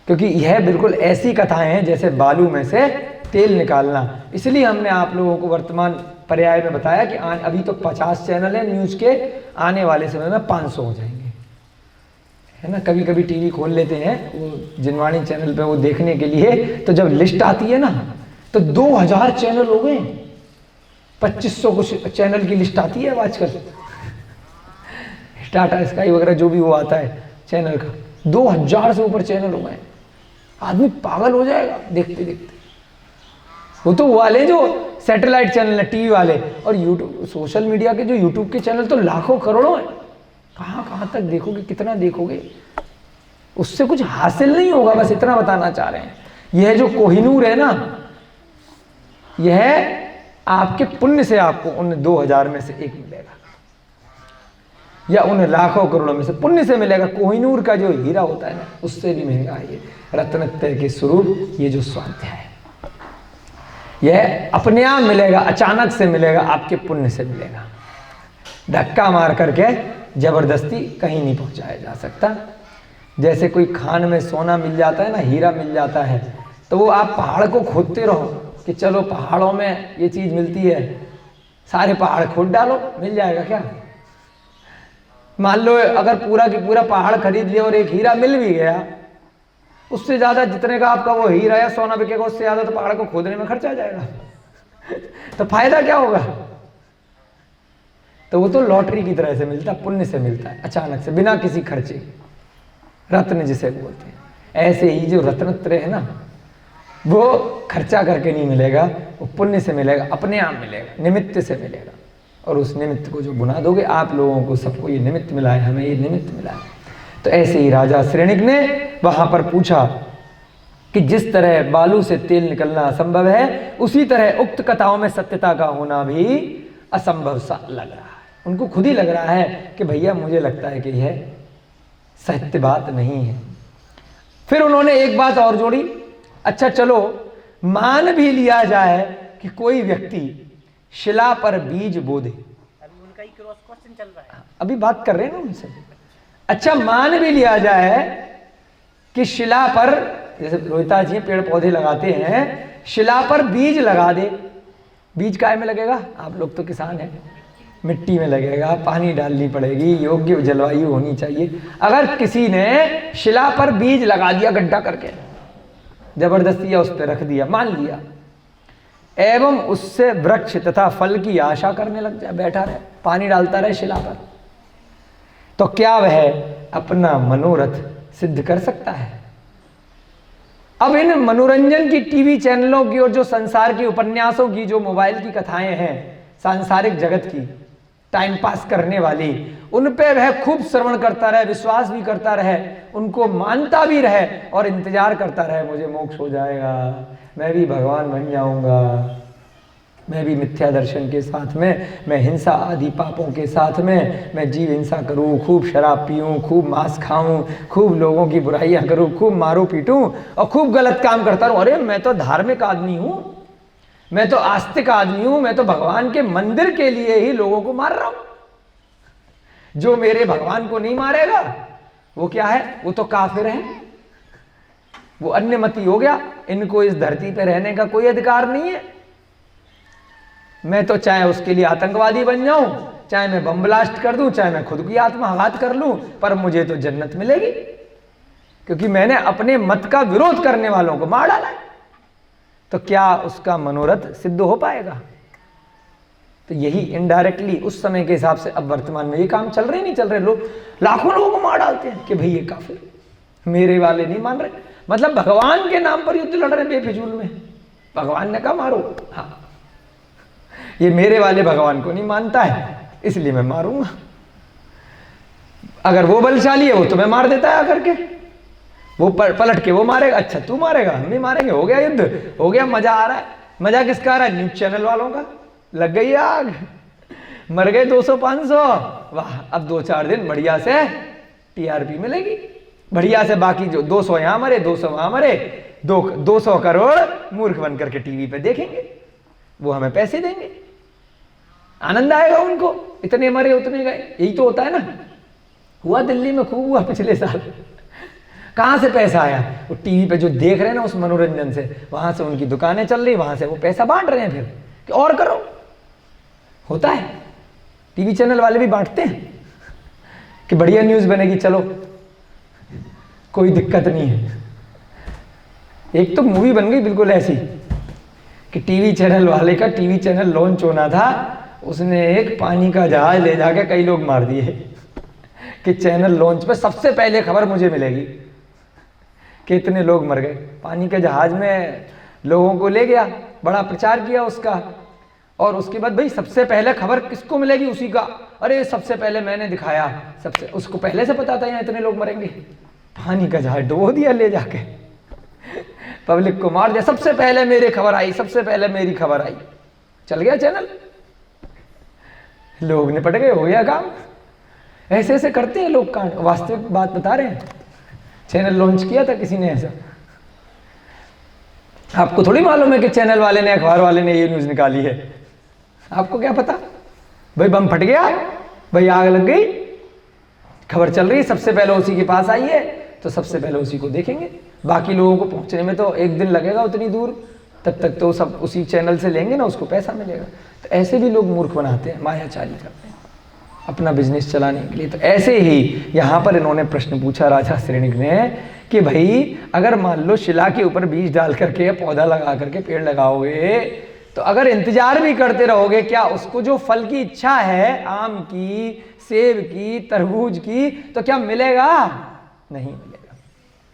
क्योंकि यह बिल्कुल ऐसी कथाएं हैं जैसे बालू में से तेल निकालना। इसलिए हमने आप लोगों को वर्तमान पर्याय में बताया कि अभी तो 50 चैनल हैं न्यूज़ के, आने वाले समय में 500 हो जाएंगे, है ना। कभी कभी टीवी खोल लेते हैं वो जिनवाणी चैनल पे वो देखने के लिए, तो जब लिस्ट आती है ना तो 2000 चैनल हो गए, 2500 कुछ चैनल की लिस्ट आती है आजकल, टाटा स्काई वगैरह जो भी वो आता है चैनल का, 2000 से ऊपर चैनल हो गए। आदमी पागल हो जाएगा देखते देखते। वो तो वाले जो सैटेलाइट चैनल है टीवी वाले, और यूट्यूब सोशल मीडिया के जो यूट्यूब के चैनल तो लाखों करोड़ों हैं। कहाँ तक देखोगे, कितना देखोगे, उससे कुछ हासिल नहीं होगा, बस इतना बताना चाह रहे हैं। यह जो कोहिनूर है ना, यह आपके पुण्य से आपको उन 2000 में से एक मिलेगा, या उन लाखों करोड़ों में से पुण्य से मिलेगा। कोहिनूर का जो हीरा होता है ना, उससे भी महंगा है ये रत्नत्रय के स्वरूप। ये जो स्वाध्याय है यह अपने आप मिलेगा, अचानक से मिलेगा, आपके पुण्य से मिलेगा। धक्का मार करके जबरदस्ती कहीं नहीं पहुंचाया जा सकता। जैसे कोई खान में सोना मिल जाता है ना, हीरा मिल जाता है, तो वो आप पहाड़ को खोदते रहो कि चलो पहाड़ों में ये चीज़ मिलती है, सारे पहाड़ खोद डालो, मिल जाएगा क्या? मान लो अगर पूरा की पूरा पहाड़ खरीद लिया और एक हीरा मिल भी गया, उससे ज़्यादा जितने का आपका वो हीरा या सोना बिकेगा, उससे ज़्यादा तो पहाड़ को खोदने में खर्चा आ जाएगा। तो फायदा क्या होगा? तो वो तो लॉटरी की तरह से मिलता है, पुण्य से मिलता है, अचानक से, बिना किसी खर्चे, रत्न जिसे बोलते हैं। ऐसे ही जो रत्नत्रय है ना, वो खर्चा करके नहीं मिलेगा, वो पुण्य से मिलेगा, अपने आप मिलेगा, निमित्त से मिलेगा। और उस निमित्त को जो बुना दोगे, आप लोगों को सबको ये निमित्त मिला है, हमें ये निमित्त मिला है। तो ऐसे ही राजा श्रेणिक ने वहां पर पूछा कि जिस तरह बालू से तेल निकलना असंभव है, उसी तरह उक्त कथाओं में सत्यता का होना भी असंभव सा लग रहा है। उनको खुद ही लग रहा है कि भैया मुझे लगता है कि यह सत्य बात नहीं है। फिर उन्होंने एक बात और जोड़ी, अच्छा चलो मान भी लिया जाए कि कोई व्यक्ति शिला पर बीज बो दे। अभी उनका ही क्रॉस क्वेश्चन चल रहा है, अभी बात कर रहे हैं ना उनसे। अच्छा मान भी लिया जाए कि शिला पर, जैसे रोहिता जी पेड़ पौधे लगाते हैं, शिला पर बीज लगा दे। बीज काय में लगेगा? आप लोग तो किसान हैं, मिट्टी में लगेगा, पानी डालनी पड़ेगी, योग्य जलवायु होनी चाहिए। अगर किसी ने शिला पर बीज लगा दिया गड्ढा करके, जबरदस्ती या उस पर रख दिया, मान लिया, एवं उससे वृक्ष तथा फल की आशा करने लग जाए, बैठा रहे, पानी डालता रहे शिला पर, तो क्या वह अपना मनोरथ सिद्ध कर सकता है? अब इन मनोरंजन की टीवी चैनलों की और जो संसार की उपन्यासों की, जो मोबाइल की कथाएं हैं सांसारिक जगत की, टाइम पास करने वाली, उन पे वह खूब श्रवण करता रहे, विश्वास भी करता रहे, उनको मानता भी रहे और इंतजार करता रहे, मुझे मोक्ष हो जाएगा, मैं भी भगवान बन जाऊंगा, मैं भी मिथ्या दर्शन के साथ में, मैं हिंसा आदि पापों के साथ में, मैं जीव हिंसा करूं, खूब शराब पीऊं, खूब मांस खाऊं, खूब लोगों की बुराइयां करूं, खूब मारूं पीटूं और खूब गलत काम करता रहूं। अरे मैं तो धार्मिक आदमी हूं, मैं तो आस्तिक आदमी हूं, मैं तो भगवान के मंदिर के लिए ही लोगों को मार रहा हूं। जो मेरे भगवान को नहीं मारेगा वो क्या है? वो तो काफिर है। वो अन्यमति हो गया, इनको इस धरती पे रहने का कोई अधिकार नहीं है। मैं तो चाहे उसके लिए आतंकवादी बन जाऊं, चाहे मैं बम ब्लास्ट कर दूं, चाहे मैं खुद की आत्मघात कर लूं, पर मुझे तो जन्नत मिलेगी, क्योंकि मैंने अपने मत का विरोध करने वालों को मार डाला। तो क्या उसका मनोरथ सिद्ध हो पाएगा? तो यही इनडायरेक्टली उस समय के हिसाब से अब वर्तमान में ये काम चल रहे नहीं चल रहे, लोग लाखों लोगों को मार डालते हैं कि भाई ये काफिर, मेरे वाले नहीं मान रहे। मतलब भगवान के नाम पर युद्ध लड़ रहे बेफिजूल में। भगवान ने कहा मारो, हाँ ये मेरे वाले भगवान को नहीं मानता है इसलिए मैं मारूंगा। अगर वो बलशाली है वो तुम्हें मार देता है आकर के, वो पलट के वो मारेगा, अच्छा तू मारेगा, हम भी मारेंगे, हो गया युद्ध, हो गया, मजा आ रहा है। मजा किसका आ रहा है? न्यूज चैनल वालों का। लग गई आग, मर गए 200-500, वाह अब 2-4 दिन बढ़िया से टीआरपी मिलेगी, बढ़िया से। बाकी जो 200 यहां मरे, 200 वहां मरे, 200 करोड़ मूर्ख बनकर के टीवी पे देखेंगे, वो हमें पैसे देंगे, आनंद आएगा उनको, इतने मरे उतने गए। यही तो होता है ना। हुआ दिल्ली में खूब हुआ पिछले साल। कहां से पैसा आया? वो टीवी पे जो देख रहे हैं ना उस मनोरंजन से, वहां से उनकी दुकानें चल रही, वहां से वो पैसा बांट रहे हैं फिर कि और करो। होता है, टीवी चैनल वाले भी बांटते हैं कि बढ़िया न्यूज बनेगी, चलो कोई दिक्कत नहीं है। एक तो मूवी बन गई बिल्कुल ऐसी कि टीवी चैनल वाले का टीवी चैनल लॉन्च होना था, उसने एक पानी का जहाज ले जाके कई लोग मार दिए कि चैनल लॉन्च पे सबसे पहले खबर मुझे मिलेगी, कि इतने लोग मर गए। पानी के जहाज में लोगों को ले गया, बड़ा प्रचार किया उसका, और उसके बाद भाई सबसे पहले खबर किसको मिलेगी? उसी का। अरे सबसे पहले मैंने दिखाया, सबसे उसको पहले से पता था यहाँ इतने लोग मरेंगे। पानी का जहाज डुबो दिया ले जाके, पब्लिक को मार दिया। सबसे पहले मेरी खबर आई, सबसे पहले मेरी खबर आई, चल गया चैनल, लोग निपट गए, हो गया काम। ऐसे ऐसे करते हैं लोग कांड, वास्तविक बात बता रहे हैं। चैनल लॉन्च किया था किसी ने ऐसा, आपको थोड़ी मालूम है कि चैनल वाले ने, अखबार वाले ने ये न्यूज निकाली है, आपको क्या पता? भाई बम फट गया, भाई आग लग गई, खबर चल रही, सबसे पहले उसी के पास आई है तो सबसे पहले उसी को देखेंगे। बाकी लोगों को पहुंचने में तो एक दिन लगेगा उतनी दूर, तब तक तो सब उसी चैनल से लेंगे ना, उसको पैसा मिलेगा। तो ऐसे भी लोग मूर्ख बनाते हैं, मायाचारी करते हैं अपना बिजनेस चलाने के लिए। तो ऐसे ही यहाँ पर इन्होंने प्रश्न पूछा राजा श्रेणिक ने कि भाई अगर मान लो शिला के ऊपर बीज डाल करके, पौधा लगा करके पेड़ लगाओगे, तो अगर इंतजार भी करते रहोगे, क्या उसको जो फल की इच्छा है, आम की, सेब की, तरबूज की, तो क्या मिलेगा? नहीं मिलेगा।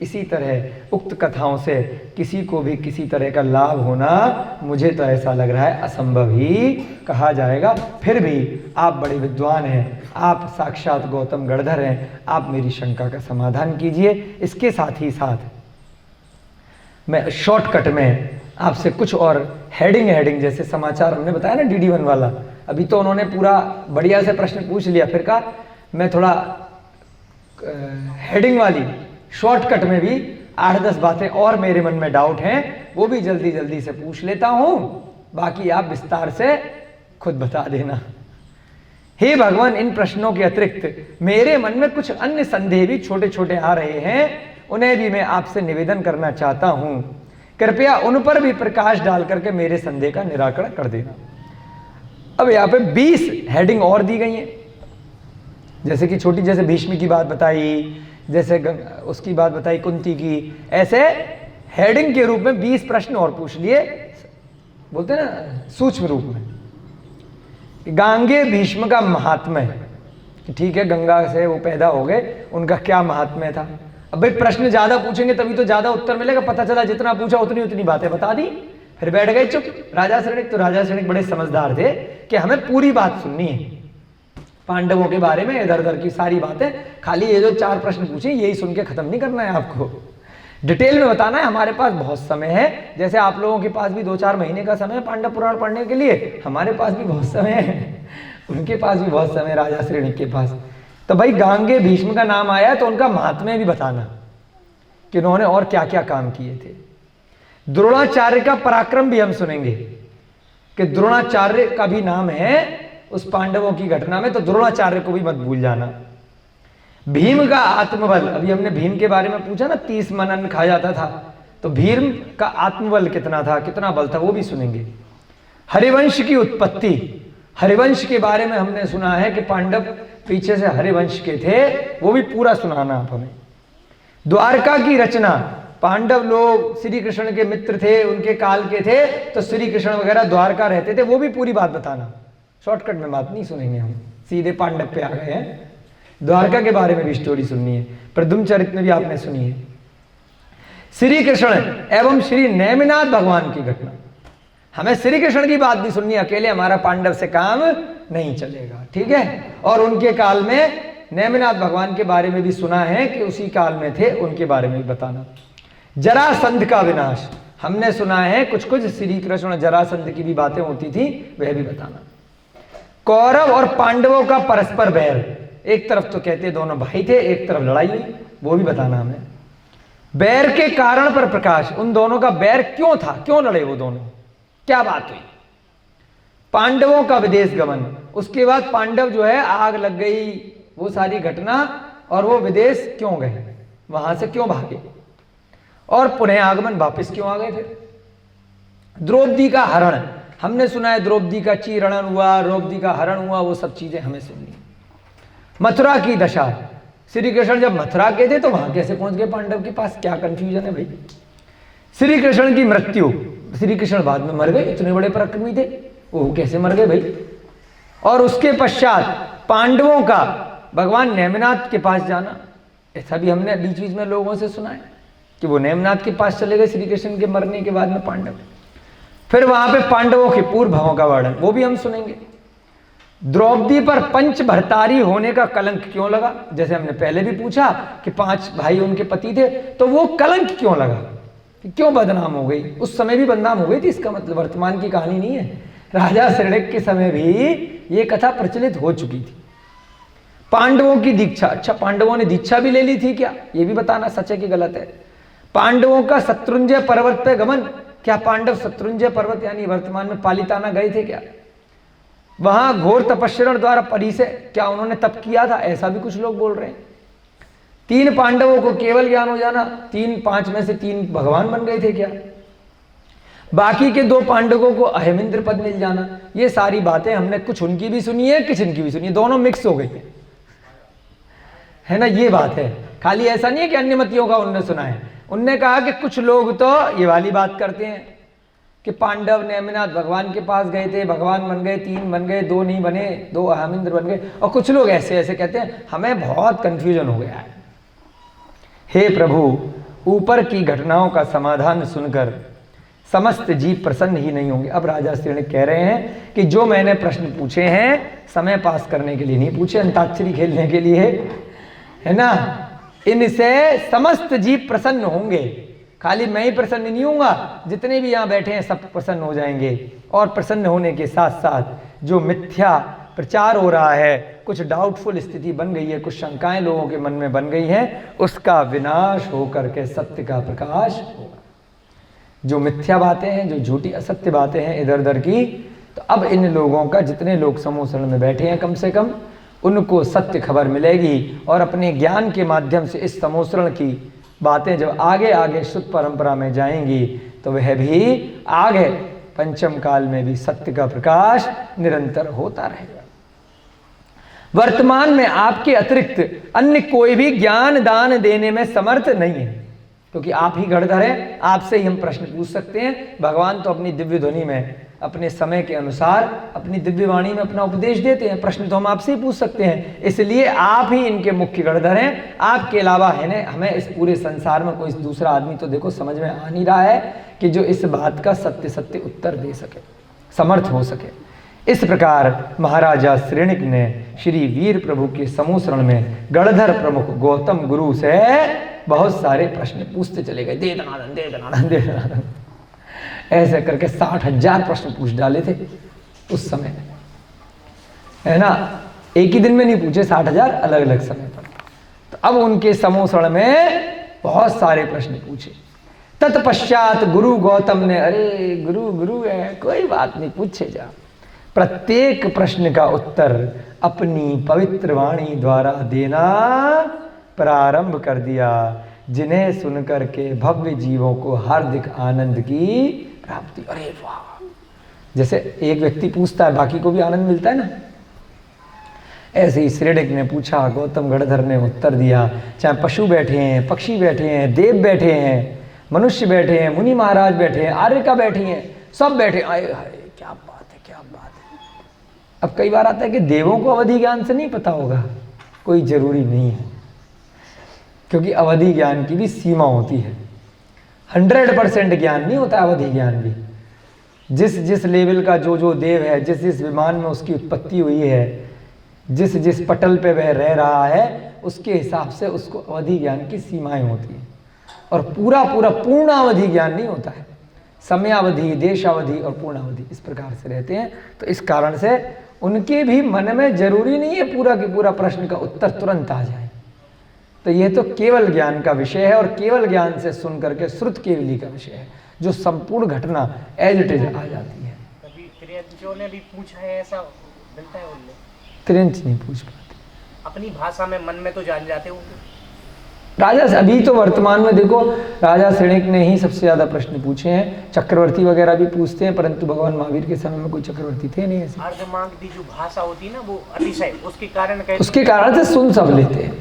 इसी तरह उक्त कथाओं से किसी को भी किसी तरह का लाभ होना, मुझे तो ऐसा लग रहा है असंभव ही कहा जाएगा। फिर भी आप बड़े विद्वान हैं, आप साक्षात गौतम गणधर हैं, आप मेरी शंका का समाधान कीजिए। इसके साथ ही साथ मैं शॉर्टकट में आपसे कुछ और हेडिंग जैसे समाचार हमने बताया ना DD1 वाला, अभी तो उन्होंने पूरा बढ़िया से प्रश्न पूछ लिया, फिर कहा मैं थोड़ा हेडिंग वाली शॉर्टकट में भी 8-10 बातें और मेरे मन में डाउट हैं, वो भी जल्दी जल्दी से पूछ लेता हूं, बाकी आप विस्तार से खुद बता देना। हे भगवान, इन प्रश्नों के अतिरिक्त मेरे मन में कुछ अन्य संदेह भी छोटे छोटे आ रहे हैं, उन्हें भी मैं आपसे निवेदन करना चाहता हूं, कृपया उन पर भी प्रकाश डाल करके मेरे संदेह का निराकरण कर देना। अब यहाँ पे 20 हेडिंग और दी गई हैं, जैसे कि छोटी, जैसे भीष्म की बात बताई, जैसे उसकी बात बताई कुंती की, ऐसे हेडिंग के रूप में 20 प्रश्न और पूछ लिए, बोलते हैं ना सूक्ष्म रूप में। गांगे भीष्म का महात्म्य, ठीक है गंगा से वो पैदा हो गए, उनका क्या महात्म्य था। अब भाई प्रश्न ज्यादा पूछेंगे तभी तो ज्यादा उत्तर मिलेगा, पता चला जितना पूछा उतनी बातें बता दी, फिर बैठ गए चुप। राजा श्रेणिक, तो राजा श्रेणिक बड़े समझदार थे कि हमें पूरी बात सुननी है, पांडवों के बारे में इधर उधर की सारी बातें, खाली ये जो 4 प्रश्न पूछे यही सुन के खत्म नहीं करना है आपको, डिटेल में बताना है। हमारे पास बहुत समय है, जैसे आप लोगों के पास भी 2-4 महीने का समय है पांडव पुराण पढ़ने के लिए, हमारे पास भी बहुत समय है, उनके पास भी बहुत समय, राजा श्रेणिक के पास। तो भाई गांगे भीष्म का नाम आया तो उनका महात्म्य भी बताना कि उन्होंने और क्या क्या काम किए थे। द्रोणाचार्य का पराक्रम भी हम सुनेंगे कि द्रोणाचार्य का भी नाम है उस पांडवों की घटना में, तो द्रोणाचार्य को भी मत भूल जाना। भीम का आत्मबल, अभी हमने भीम के बारे में पूछा ना, 30 मन अन्न खा जाता था, तो भीम का आत्मबल कितना था, कितना बल था, वो भी सुनेंगे। हरिवंश की उत्पत्ति, हरिवंश के बारे में हमने सुना है कि पांडव पीछे से हरिवंश के थे, वो भी पूरा सुनाना आप हमें। द्वारका की रचना, पांडव लोग श्री कृष्ण के मित्र थे, उनके काल के थे, तो श्री कृष्ण वगैरह द्वारका रहते थे, वो भी पूरी बात बताना। शॉर्टकट में बात नहीं सुनेंगे हम, सीधे पांडव पे आ गए हैं। द्वारका के बारे में भी स्टोरी सुननी है, प्रद्युम्न चरित में भी आपने सुनी है। श्री कृष्ण एवं श्री नेमिनाथ भगवान की घटना, हमें श्री कृष्ण की बात भी सुननी है, अकेले हमारा पांडव से काम नहीं चलेगा, ठीक है। और उनके काल में नेमिनाथ भगवान के बारे में भी सुना है कि उसी काल में थे, उनके बारे में भी बताना। जरासंध का विनाश, हमने सुना है कुछ कुछ श्री कृष्ण और जरासंध की भी बातें होती थी, वह भी बताना। कौरव और पांडवों का परस्पर बैर, एक तरफ तो कहते दोनों भाई थे, एक तरफ लड़ाई हुई, वो भी बताना हमें। बैर के कारण पर प्रकाश, उन दोनों का बैर क्यों था, क्यों लड़े वो दोनों, क्या बात हुई। पांडवों का विदेश गमन, उसके बाद पांडव जो है आग लग गई, वो सारी घटना, और वो विदेश क्यों गए, वहां से क्यों भागे, और पुनः आगमन, वापस क्यों आ गए फिर। द्रौपदी का हरण, हमने सुना है द्रौपदी का चीरहरण हुआ, द्रौपदी का हरण हुआ, वो सब चीजें हमें सुननी। मथुरा की दशा, श्री कृष्ण जब मथुरा के थे तो वहां कैसे पहुंच गए पांडव के पास, क्या कंफ्यूजन है भाई। श्री कृष्ण की मृत्यु, श्री कृष्ण बाद में मर गए, इतने बड़े पराक्रमी थे, वो कैसे मर गए भाई। और उसके पश्चात पांडवों का भगवान नेमिनाथ के पास जाना, ऐसा भी हमने बीच बीच में लोगों से सुना है कि वो नेमिनाथ के पास चले गए श्री कृष्ण के मरने के बाद में पांडव। फिर वहां पे पांडवों के पूर्व भावों का वर्णन, वो भी हम सुनेंगे। द्रौपदी पर पंच भर्तारी होने का कलंक क्यों लगा, जैसे हमने पहले भी पूछा कि 5 भाई उनके पति थे, तो वो कलंक क्यों लगा, क्यों बदनाम हो गई। उस समय भी बदनाम हो गई थी, इसका मतलब वर्तमान की कहानी नहीं है, राजा श्रेणिक के समय भी ये कथा प्रचलित हो चुकी थी। पांडवों की दीक्षा, अच्छा पांडवों ने दीक्षा भी ले ली थी क्या, ये भी बताना सच है कि गलत है। पांडवों का शत्रुंजय पर्वत पे गमन, क्या पांडव शत्रुंजय पर्वत यानी वर्तमान में पालिताना गए थे क्या, वहां घोर तपस्या द्वारा परी से क्या उन्होंने तप किया था, ऐसा भी कुछ लोग बोल रहे हैं। 3 पांडवों को केवल ज्ञान हो जाना, 5 में से 3 भगवान बन गए थे क्या, बाकी के 2 पांडवों को अहेमिंद्र पद मिल जाना, ये सारी बातें हमने कुछ उनकी भी सुनी है, कुछ इनकी भी सुनी है, दोनों मिक्स हो गई है ना, ये बात है। खाली ऐसा नहीं है कि अन्य मतियों का उन्होंने सुना है, उनने कहा कि कुछ लोग तो ये वाली बात करते हैं कि पांडव नेमिनाथ भगवान के पास गए थे, भगवान बन गए, 3 बन गए, 2 नहीं बने, 2 अहमिंद्र बन गए, और कुछ लोग ऐसे ऐसे कहते हैं। हमें बहुत कंफ्यूजन हो गया है। हे प्रभु, ऊपर की घटनाओं का समाधान सुनकर समस्त जीव प्रसन्न ही नहीं होंगे। अब राजा श्रेणिक कह रहे हैं कि जो मैंने प्रश्न पूछे हैं समय पास करने के लिए नहीं पूछे, अंताक्षरी खेलने के लिए, है ना, इनसे समस्त जीव प्रसन्न होंगे। खाली मैं ही प्रसन्न नहीं होऊंगा, जितने भी यहाँ बैठे हैं सब प्रसन्न हो जाएंगे। और प्रसन्न होने के साथ साथ जो मिथ्या प्रचार हो रहा है, कुछ डाउटफुल स्थिति बन गई है, कुछ शंकाएं लोगों के मन में बन गई हैं, उसका विनाश होकर के सत्य का प्रकाश होगा। जो मिथ्या बातें हैं, जो झूठी असत्य बातें हैं इधर उधर की, तो अब इन लोगों का, जितने लोग समूह शरण में बैठे हैं कम से कम, उनको सत्य खबर मिलेगी। और अपने ज्ञान के माध्यम से इस समोसरण की बातें जब आगे आगे शुद्ध परंपरा में जाएंगी, तो वह भी आगे पंचम काल में भी सत्य का प्रकाश निरंतर होता रहेगा। वर्तमान में आपके अतिरिक्त अन्य कोई भी ज्ञान दान देने में समर्थ नहीं है, क्योंकि आप ही गढ़धर हैं, आपसे ही हम प्रश्न पूछ सकते हैं। भगवान तो अपनी दिव्य ध्वनि में, अपने समय के अनुसार, अपनी दिव्य वाणी में अपना उपदेश देते हैं, प्रश्न तो हम आपसे ही पूछ सकते हैं। इसलिए आप ही इनके मुख्य गढ़धर हैं, आपके अलावा है ना, हमें इस पूरे संसार में कोई दूसरा आदमी तो देखो समझ में आ नहीं रहा है कि जो इस बात का सत्य सत्य उत्तर दे सके, समर्थ हो सके। इस प्रकार महाराजा श्रेणिक ने श्री वीर प्रभु के समूह शरण में गढ़धर प्रमुख गौतम गुरु से बहुत सारे प्रश्न पूछते चले गए। दे दनादन, दे दनादन, दे दनादन, ऐसे करके 60,000 प्रश्न पूछ डाले थे उस समय, है ना। एक ही दिन में नहीं पूछे, 60,000 अलग अलग समय पर। तो अब उनके समूह शरण में बहुत सारे प्रश्न पूछे। तत्पश्चात गुरु गौतम ने, अरे गुरु गुरु है, कोई बात नहीं, पूछे जा। प्रत्येक प्रश्न का उत्तर अपनी पवित्र वाणी द्वारा देना प्रारंभ कर दिया। जिन्हें सुनकर के भव्य जीवों को हार्दिक आनंद की प्राप्ति। अरे वाह, जैसे एक व्यक्ति पूछता है बाकी को भी आनंद मिलता है ना, ऐसे ही श्रेणिक ने पूछा, गौतम गणधर ने उत्तर दिया। चाहे पशु बैठे हैं, पक्षी बैठे हैं, देव बैठे हैं, मनुष्य बैठे हैं, मुनि महाराज बैठे हैं, आर्यिका बैठी हैं, सब बैठे। आए हाय, क्या बात है, क्या बात है। अब कई बार आता है कि देवों को अवधि ज्ञान से नहीं पता होगा, कोई जरूरी नहीं है, क्योंकि अवधि ज्ञान की भी सीमा होती है। 100% ज्ञान नहीं होता अवधि ज्ञान भी। जिस जिस लेवल का जो जो देव है, जिस जिस विमान में उसकी उत्पत्ति हुई है, जिस जिस पटल पे वह रह रहा है, उसके हिसाब से उसको अवधि ज्ञान की सीमाएं होती हैं। और पूरा पूरा पूर्णावधि ज्ञान नहीं होता है, समयावधि, देशावधि और पूर्णावधि इस प्रकार से रहते हैं। तो इस कारण से उनके भी मन में जरूरी नहीं है पूरा की पूरा प्रश्न का उत्तर तुरंत आ जाए। तो यह तो केवल ज्ञान का विषय है, और केवल ज्ञान से सुन करके श्रुत केवली का विषय है, जो संपूर्ण घटना एज इट इज आ जाती है। कभी त्रियंचों ने भी पूछा है, ऐसा मिलता है उनमें? त्रियंच नहीं पूछ पाते, अपनी भाषा में मन में तो जान जाते होंगे। राजा से अभी तो वर्तमान में देखो, राजा श्रेणिक ने ही सबसे ज्यादा प्रश्न पूछे हैं। चक्रवर्ती वगैरह भी पूछते हैं, परंतु भगवान महावीर के समय में कोई चक्रवर्ती थे नहीं ऐसे। अर्धमागधी जो भाषा होती है ना, वो अतिशय, उसके कारण उसके कारण से सुन सब लेते हैं।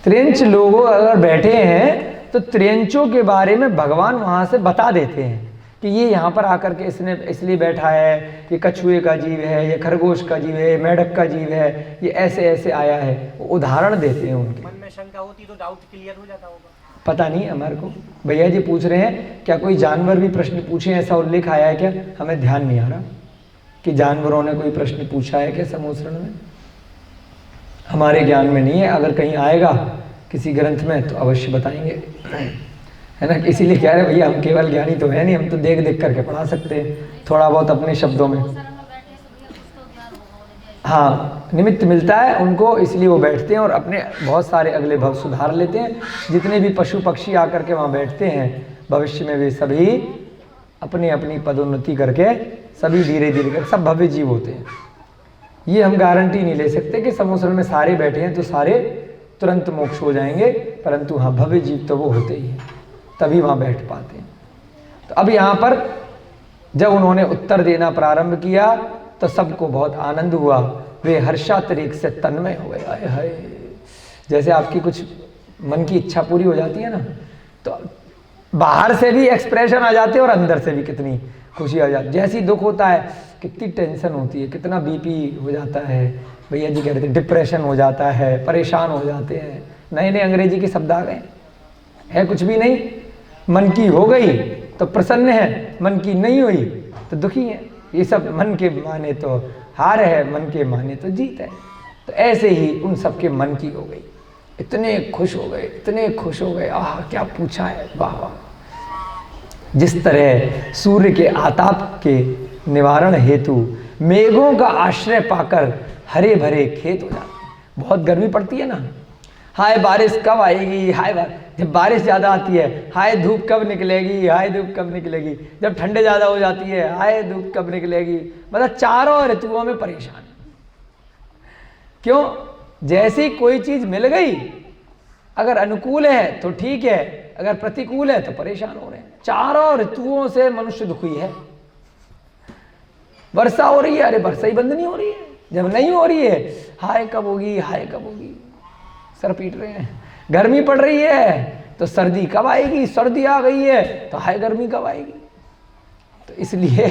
त्रियंच लोग अगर बैठे हैं तो त्रियंचों के बारे में भगवान वहां से बता देते हैं कि ये यहाँ पर आकर के इसने इसलिए बैठा है, ये कछुए का जीव है, ये खरगोश का जीव है, ये मेढक का जीव है, ये ऐसे ऐसे आया है। वो उदाहरण देते हैं उनके। मन में शंका होती तो डाउट क्लियर हो जाता होगा। पता नहीं हमारे को। भैया जी पूछ रहे हैं क्या कोई जानवर भी प्रश्न पूछे, ऐसा उल्लेख आया है क्या? हमें ध्यान नहीं आ रहा कि जानवरों ने कोई प्रश्न पूछा है क्या समोसरण में, हमारे ज्ञान में नहीं है। अगर कहीं आएगा किसी ग्रंथ में तो अवश्य बताएंगे, है ना। इसीलिए कह रहे भैया हम केवल ज्ञानी तो है नहीं, हम तो देख देख करके पढ़ा सकते हैं थोड़ा बहुत अपने शब्दों में। हाँ, निमित्त मिलता है उनको, इसलिए वो बैठते हैं और अपने बहुत सारे अगले भव सुधार लेते हैं। जितने भी पशु पक्षी आकर के वहाँ बैठते हैं, भविष्य में वे सभी अपनी अपनी पदोन्नति करके सभी धीरे धीरे कर सब भव्य जीव होते हैं। ये हम गारंटी नहीं ले सकते कि समोसर में सारे बैठे हैं तो सारे तुरंत मोक्ष हो जाएंगे, परंतु हाँ भव्य जीव तो वो होते ही हैं, तभी वहाँ बैठ पाते हैं। तो अब यहाँ पर जब उन्होंने उत्तर देना प्रारंभ किया तो सबको बहुत आनंद हुआ, वे हर्षातिरेक से तन्मय हो गए। आए हाय, जैसे आपकी कुछ मन की इच्छा पूरी हो जाती है ना, तो बाहर से भी एक्सप्रेशन आ जाते हैं और अंदर से भी कितनी खुशी आ जाती है। जैसी दुख होता है कितनी टेंशन होती है, कितना बीपी हो जाता है, भैया जी कह रहे थे डिप्रेशन हो जाता है, परेशान हो जाते हैं। नए नए अंग्रेजी के शब्द आ गए, है कुछ भी नहीं। मन की हो गई तो प्रसन्न है, मन की नहीं हुई तो दुखी है। ये सब मन के माने तो हार है, मन के माने तो जीत है। तो ऐसे ही उन सब के मन की हो गई, इतने खुश हो गए, इतने खुश हो गए। आह क्या पूछा है, वाह वाह। जिस तरह सूर्य के आताप के निवारण हेतु मेघों का आश्रय पाकर हरे भरे खेत हो जाते हैं। बहुत गर्मी पड़ती है ना, हाय बारिश कब आएगी, हाय जब बारिश ज़्यादा आती है हाय धूप कब निकलेगी, हाय धूप कब निकलेगी। जब ठंडे ज़्यादा हो जाती है हाय धूप कब निकलेगी। मतलब चारों ऋतुओं में परेशान। क्यों? जैसी कोई चीज़ मिल गई, अगर अनुकूल है तो ठीक है, अगर प्रतिकूल है तो परेशान हो रहे हैं। चारों ऋतुओं से मनुष्य दुखी है। वर्षा हो रही है, अरे वर्षा ही बंद नहीं हो रही है। जब नहीं हो रही है हाय कब होगी, हाय कब होगी, सर पीट रहे हैं। गर्मी पड़ रही है तो सर्दी कब आएगी, सर्दी आ गई है तो हाय गर्मी कब आएगी। तो इसलिए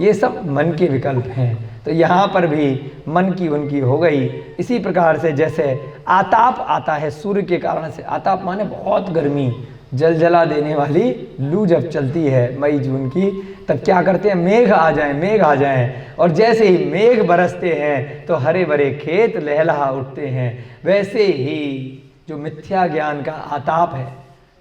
ये सब मन के विकल्प हैं। तो यहाँ पर भी मन की उनकी हो गई। इसी प्रकार से जैसे आताप आता है सूर्य के कारण से, आताप माने बहुत गर्मी, जल जला देने वाली लू जब चलती है मई जून की, तब क्या करते हैं, मेघ आ जाएं, मेघ आ जाएं। और जैसे ही मेघ बरसते हैं तो हरे भरे खेत लहलहा उठते हैं। वैसे ही जो मिथ्या ज्ञान का आताप है,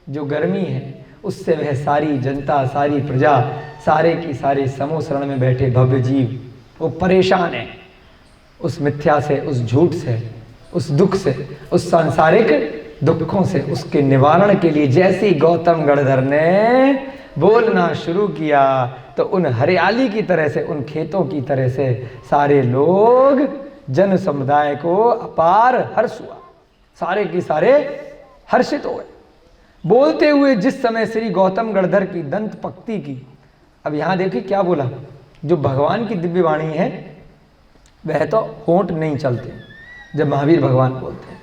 जो गर्मी है, उससे वह सारी जनता, सारी प्रजा, सारे की सारे समोसरण में बैठे भव्य जीव वो परेशान है उस मिथ्या से, उस झूठ से, उस दुख से, उस सांसारिक दुखों से। उसके निवारण के लिए जैसे ही गौतम गणधर ने बोलना शुरू किया तो उन हरियाली की तरह से, उन खेतों की तरह से सारे लोग, जन समुदाय को अपार हर्ष हुआ। सारे के सारे हर्षित हो गए। बोलते हुए जिस समय श्री गौतम गणधर की दंत पंक्ति की, अब यहां देखिए क्या बोला, जो भगवान की दिव्य वाणी है वह तो होंठ नहीं चलते जब महावीर भगवान बोलते हैं,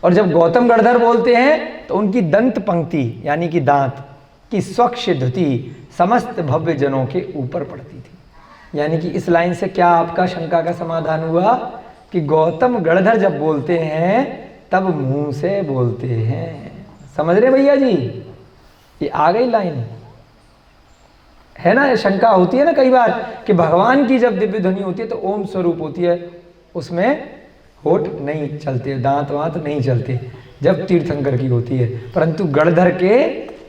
और जब गौतम गणधर बोलते हैं तो उनकी दंत पंक्ति यानी कि दांत की स्वच्छ धुति समस्त भव्य जनों के ऊपर पड़ती थी। यानी कि इस लाइन से क्या आपका शंका का समाधान हुआ कि गौतम गणधर जब बोलते हैं तब मुंह से बोलते हैं। समझ रहे भैया जी, ये आ गई लाइन है ना। शंका होती है ना कई बार कि भगवान की जब दिव्य ध्वनि होती है तो ओम स्वरूप होती है, उसमें होठ नहीं चलते, दांत वांत नहीं चलते जब तीर्थंकर की होती है, परंतु गणधर के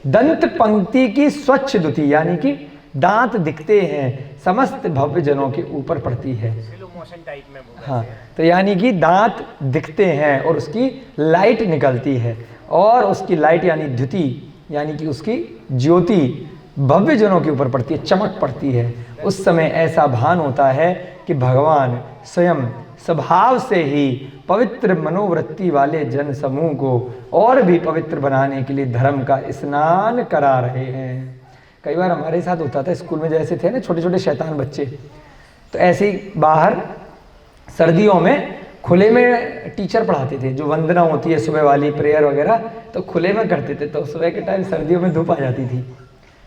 दंत पंक्ति की स्वच्छ दुति यानी कि दांत दिखते हैं, समस्त भव्य जनों के ऊपर पड़ती है। स्लो मोशन टाइप में बोला। हाँ, तो यानी कि दांत दिखते हैं और उसकी लाइट निकलती है, और उसकी लाइट यानी द्युति यानी कि उसकी ज्योति भव्य जनों के ऊपर पड़ती है, चमक पड़ती है। उस समय ऐसा भान होता है कि भगवान स्वयं स्वभाव से ही पवित्र मनोवृत्ति वाले जन समूह को और भी पवित्र बनाने के लिए धर्म का स्नान करा रहे हैं। कई बार हमारे साथ होता था स्कूल में, जैसे थे ना छोटे छोटे शैतान बच्चे, तो ऐसे ही बाहर सर्दियों में खुले में टीचर पढ़ाते थे, जो वंदना होती है सुबह वाली प्रेयर वगैरह, तो खुले में करते थे। तो सुबह के टाइम सर्दियों में धूप आ जाती थी,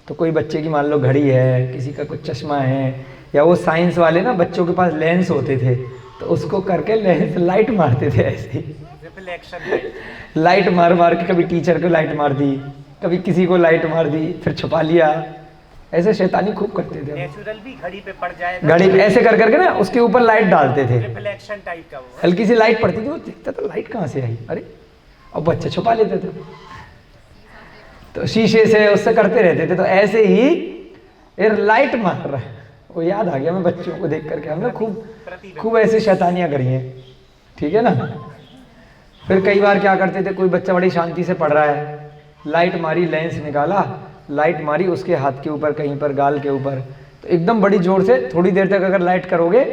तो कोई बच्चे की मान लो घड़ी है, किसी का कुछ चश्मा है, या वो साइंस वाले ना बच्चों के पास लेंस होते थे, तो उसको करके लेंस लाइट मारते थे ऐसे ही, लाइट मार मार के कभी टीचर को लाइट मार दी, कभी किसी को लाइट मार दी, फिर छुपा लिया। ऐसे शैतानी खूब करते थे। नेचुरल भी घड़ी पे पड़ जाएगा, घड़ी पे ऐसे कर करके ना उसके ऊपर लाइट डालते थे, रिफ्लेक्शन टाइप का वो। हल्की सी लाइट पड़ती थी, वो दिखता था लाइट कहाँ से आई, अरे, और बच्चे छुपा लेते थे, तो शीशे से उससे करते रहते थे। तो ऐसे ही यार लाइट मार रहा है, वो याद आ गया मैं बच्चों को देख करके, हमने खूब ऐसे शैतानियां करी हैं, ठीक है ना। फिर कई बार क्या करते थे, कोई बच्चा बड़ी शांति से पढ़ रहा है, लाइट मारी, लेंस निकाला, लाइट मारी उसके हाथ के ऊपर, कहीं पर गाल के ऊपर, तो एकदम बड़ी जोर से थोड़ी देर तक अगर लाइट करोगे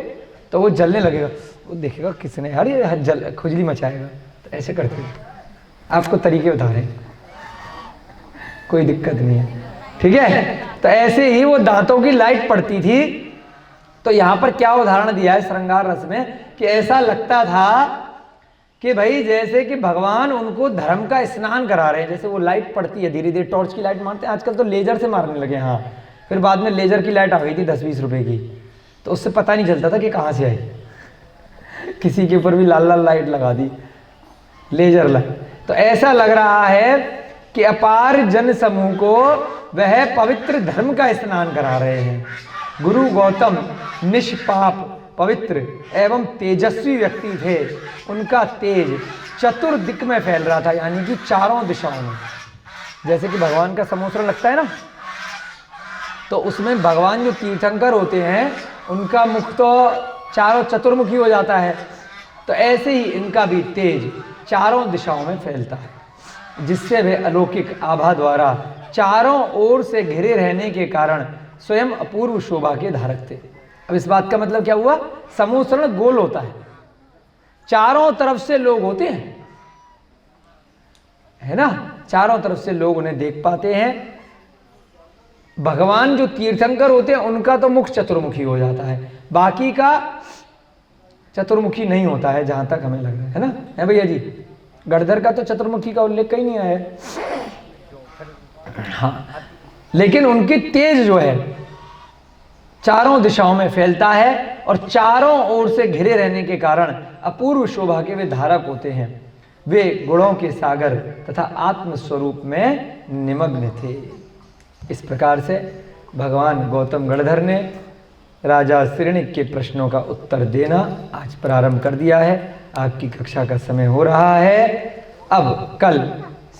तो वो जलने लगेगा, वो देखेगा किसने, अरे जल खुजली मचाएगा। तो ऐसे करते थे, आपको तरीके बता रहे हैं, कोई दिक्कत नहीं है, ठीक है। तो ऐसे ही वो दांतों की लाइट पड़ती थी। तो यहां पर क्या उदाहरण दिया है श्रृंगार रस में कि ऐसा लगता था कि भाई जैसे कि भगवान उनको धर्म का स्नान करा रहे हैं। जैसे वो लाइट पड़ती है, धीरे धीरे टॉर्च की लाइट मारते हैं, आजकल तो लेजर से मारने लगे। हाँ, फिर बाद में लेजर की लाइट आ गई थी 10-20 रुपए की, तो उससे पता नहीं चलता था कि कहाँ से आई। किसी के ऊपर भी लाल लाल लाइट लगा दी, लेजर लाइट। तो ऐसा लग रहा है कि अपार जन समूह को वह पवित्र धर्म का स्नान करा रहे हैं। गुरु गौतम निष्पाप, पवित्र एवं तेजस्वी व्यक्ति थे। उनका तेज चतुर्दिक में फैल रहा था, यानी कि चारों दिशाओं में। जैसे कि भगवान का समोसरा लगता है ना, तो उसमें भगवान जो तीर्थंकर होते हैं उनका मुख तो चारों चतुर्मुखी हो जाता है। तो ऐसे ही इनका भी तेज चारों दिशाओं में फैलता है, जिससे वे अलौकिक आभा द्वारा चारों ओर से घिरे रहने के कारण स्वयं अपूर्व शोभा के धारक थे। अब इस बात का मतलब क्या हुआ, समोसरण गोल होता है, चारों तरफ से लोग होते हैं, है ना, चारों तरफ से लोग उन्हें देख पाते हैं। भगवान जो तीर्थंकर होते हैं उनका तो मुख चतुर्मुखी हो जाता है, बाकी का चतुर्मुखी नहीं होता है, जहां तक हमें लग रहा है ना, है भैया जी। गणधर का तो चतुर्मुखी का उल्लेख कहीं नहीं आया है। हाँ, लेकिन उनकी तेज जो है चारों दिशाओं में फैलता है और चारों ओर से घिरे रहने के कारण अपूर्व शोभा के वे धारक होते हैं। वे गुणों के सागर तथा आत्म स्वरूप में निमग्न थे। इस प्रकार से भगवान गौतम गणधर ने राजा सिरनिक के प्रश्नों का उत्तर देना आज प्रारंभ कर दिया है। आपकी कक्षा का समय हो रहा है। अब कल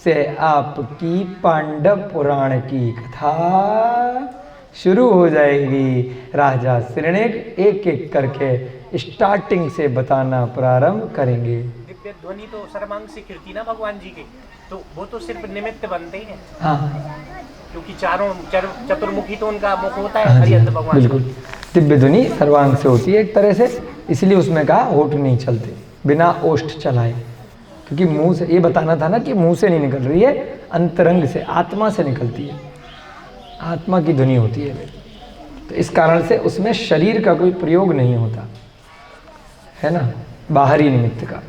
से आपकी पांडव पुराण की कथा शुरू हो जाएगी। राजा सिरनिक एक एक करके स्टार्टिंग से बताना प्रारंभ करेंगे। दिव्य ध्वनि तो सर्वांग से कीर्ति ना भगवान जी के, तो वो तो सिर्फ निमित्त बनते हैं। हाँ, क्योंकि चारों चतुर्मुखी तो उनका मुख होता है। हरिहंत भगवान बिल्कुल, दिव्य ध्वनि सर्वांग से होती है एक तरह से, इसलिए उसमें कहा होठ नहीं चलते बिना ओष्ठ चलाए। क्योंकि मुंह से, ये बताना था ना कि मुंह से नहीं निकल रही है, अंतरंग से, आत्मा से निकलती है, आत्मा की ध्वनि होती है। तो इस कारण से उसमें शरीर का कोई प्रयोग नहीं होता है ना, बाहरी निमित्त का।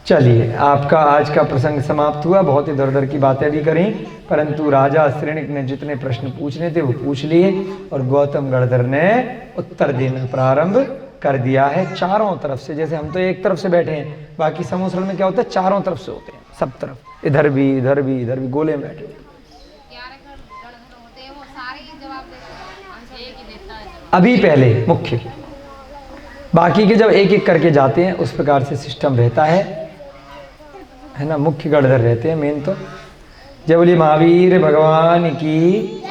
चलिए, आपका आज का प्रसंग समाप्त हुआ। बहुत इधर उधर की बातें भी करी, परंतु राजा श्रेणिक ने जितने प्रश्न पूछने थे वो पूछ लिए और गौतम गणधर ने उत्तर देना प्रारंभ कर दिया है चारों तरफ से। जैसे हम तो एक तरफ से बैठे हैं, बाकी समूह में क्या होता है, चारों तरफ से होते हैं, सब तरफ, इधर भी इधर भी इधर भी, गोले में बैठे हुए। अभी पहले मुख्य, बाकी के जब एक एक करके जाते हैं उस प्रकार से सिस्टम रहता है ना। मुख्य गणधर रहते हैं मेन तो। जय बोलिए महावीर भगवान की,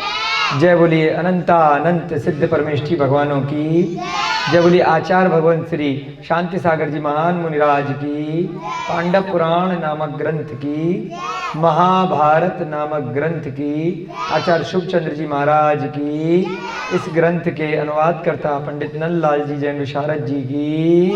जय बोलिए अनंता अनंत सिद्ध परमेष्ठी भगवानों की, जय बोलिए आचार्य भगवान श्री शांति सागर जी महान मुनिराज की, पांडव पुराण नामक ग्रंथ की, महाभारत नामक ग्रंथ की, आचार्य शुभचंद्र जी महाराज की, इस ग्रंथ के अनुवादकर्ता पंडित नंदलाल जी जैन विशारद जी की,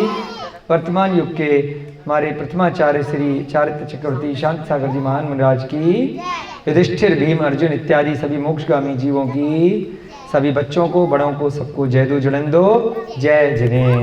वर्तमान युग के हमारे प्रथमाचार्य श्री चारित्र चक्रवर्ती शांति सागर जी महान मुनिराज की, युधिष्ठिर भीम अर्जुन इत्यादि सभी मोक्षगामी जीवों की, सभी बच्चों को, बड़ों को, सबको जय दो जुड़न दो, जय जिनेन्द्र।